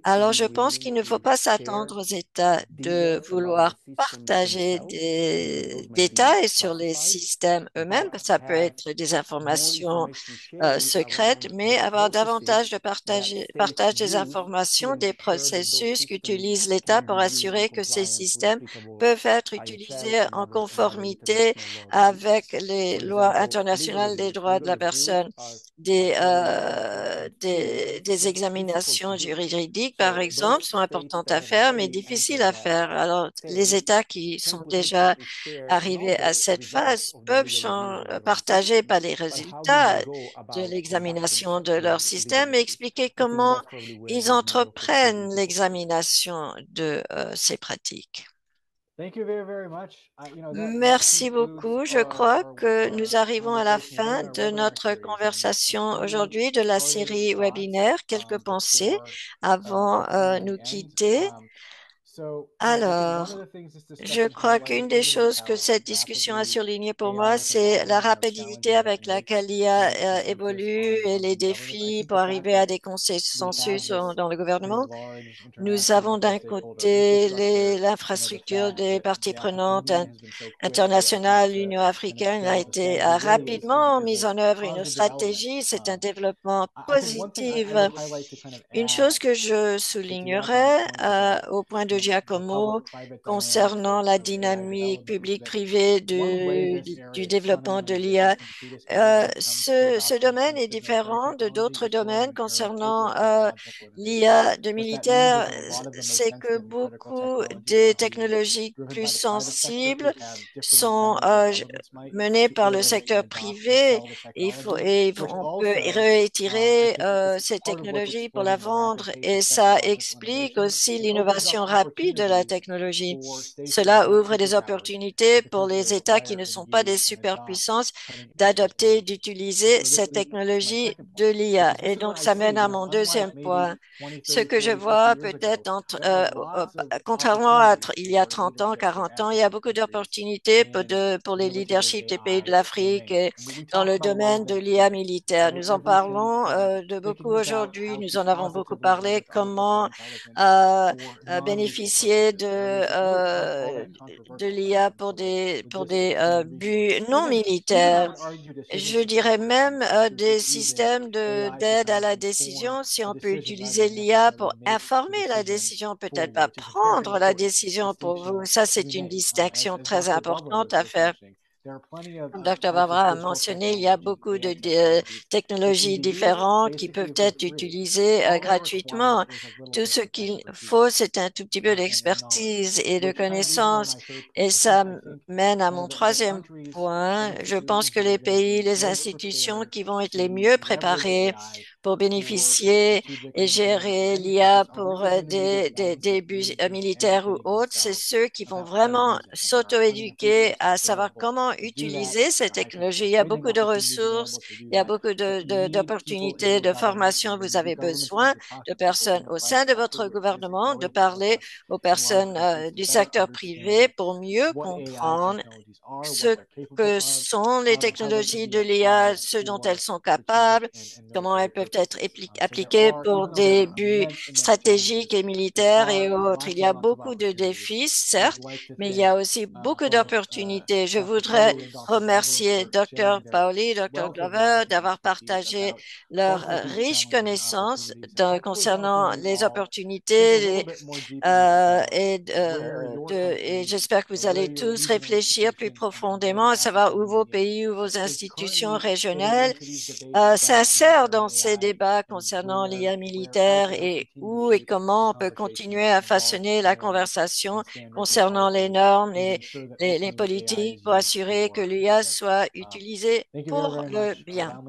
Alors, je pense qu'il ne faut pas s'attendre aux États de vouloir partager des détails sur les systèmes eux-mêmes. Ça peut être des informations secrètes, mais avoir davantage de partage des informations, des processus qu'utilise l'État pour assurer que ces systèmes peuvent être utilisés en conformité avec les lois internationales des droits de la personne. des examinations juridiques, par exemple, sont importantes à faire, mais difficiles à faire. Alors, les États qui sont déjà arrivés à cette phase peuvent partager par les résultats de l'examination de leur système et expliquer comment ils entreprennent l'examination de ces pratiques. Merci beaucoup. Je crois que nous arrivons à la fin de notre conversation aujourd'hui de la série webinaire. Quelques pensées avant nous quitter. Alors, je crois qu'une des choses que cette discussion a surligné pour moi, c'est la rapidité avec laquelle l'IA évolue et les défis pour arriver à des consensus dans le gouvernement. Nous avons d'un côté l'infrastructure des parties prenantes internationales. L'Union africaine a été rapidement mise en œuvre une stratégie. C'est un développement positif. Une chose que je soulignerais au point de Giacomo concernant la dynamique publique-privée du développement de l'IA, ce domaine est différent de d'autres domaines concernant l'IA de militaire. C'est que beaucoup des technologies plus sensibles sont menées par le secteur privé. On peut réitérer ces technologies pour la vendre et ça explique aussi l'innovation rapide de la technologie. Cela ouvre des opportunités pour les États qui ne sont pas des superpuissances d'adopter, d'utiliser cette technologie de l'IA. Et donc, ça mène à mon deuxième point. Ce que je vois peut-être contrairement à il y a 30 ans, 40 ans, il y a beaucoup d'opportunités pour les leaderships des pays de l'Afrique et dans le domaine de l'IA militaire. Nous en parlons de beaucoup aujourd'hui. Nous en avons beaucoup parlé. Comment bénéficier de l'IA pour des buts non militaires. Je dirais même des systèmes d'aide à la décision, si on peut utiliser l'IA pour informer la décision, peut-être pas prendre la décision pour vous. Ça, c'est une distinction très importante à faire. Comme Dr. Barbara a mentionné, il y a beaucoup de technologies différentes qui peuvent être utilisées gratuitement. Tout ce qu'il faut, c'est un tout petit peu d'expertise et de connaissances. Et ça mène à mon troisième point. Je pense que les pays, les institutions qui vont être les mieux préparées pour bénéficier et gérer l'IA pour des buts militaires ou autres, c'est ceux qui vont vraiment s'auto-éduquer à savoir comment utiliser ces technologies. Il y a beaucoup de ressources, il y a beaucoup d'opportunités de formation. Vous avez besoin de personnes au sein de votre gouvernement, de parler aux personnes du secteur privé pour mieux comprendre ce que sont les technologies de l'IA, ce dont elles sont capables, comment elles peuvent être appliquées pour des buts stratégiques et militaires et autres. Il y a beaucoup de défis, certes, mais il y a aussi beaucoup d'opportunités. Je voudrais remercier Dr. Paoli, Dr. Glover d'avoir partagé leurs riches connaissances concernant les opportunités et j'espère que vous allez tous réfléchir plus profondément à savoir où vos pays, où vos institutions régionales s'insèrent dans ces débats concernant l'IA militaire et où et comment on peut continuer à façonner la conversation concernant les normes et les politiques pour assurer que l'IA soit utilisée pour le bien.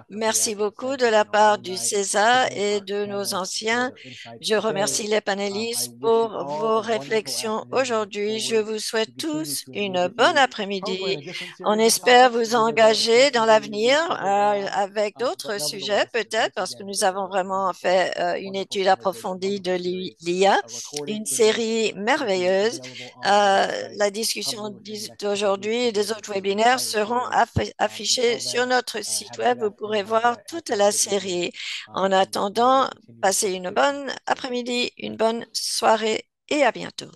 Merci beaucoup de la part du CESA et de nos anciens. Je remercie les panélistes pour vos réflexions aujourd'hui. Je vous souhaite tous une bonne après-midi. On espère vous engager dans l'avenir avec d'autres sujets peut-être parce que nous avons vraiment fait une étude approfondie de l'IA, une série merveilleuse. La discussion d'aujourd'hui et des autres webinaires seront affichés sur notre site web. Vous pourrez voir toute la série. En attendant, passez une bonne après-midi, une bonne soirée et à bientôt.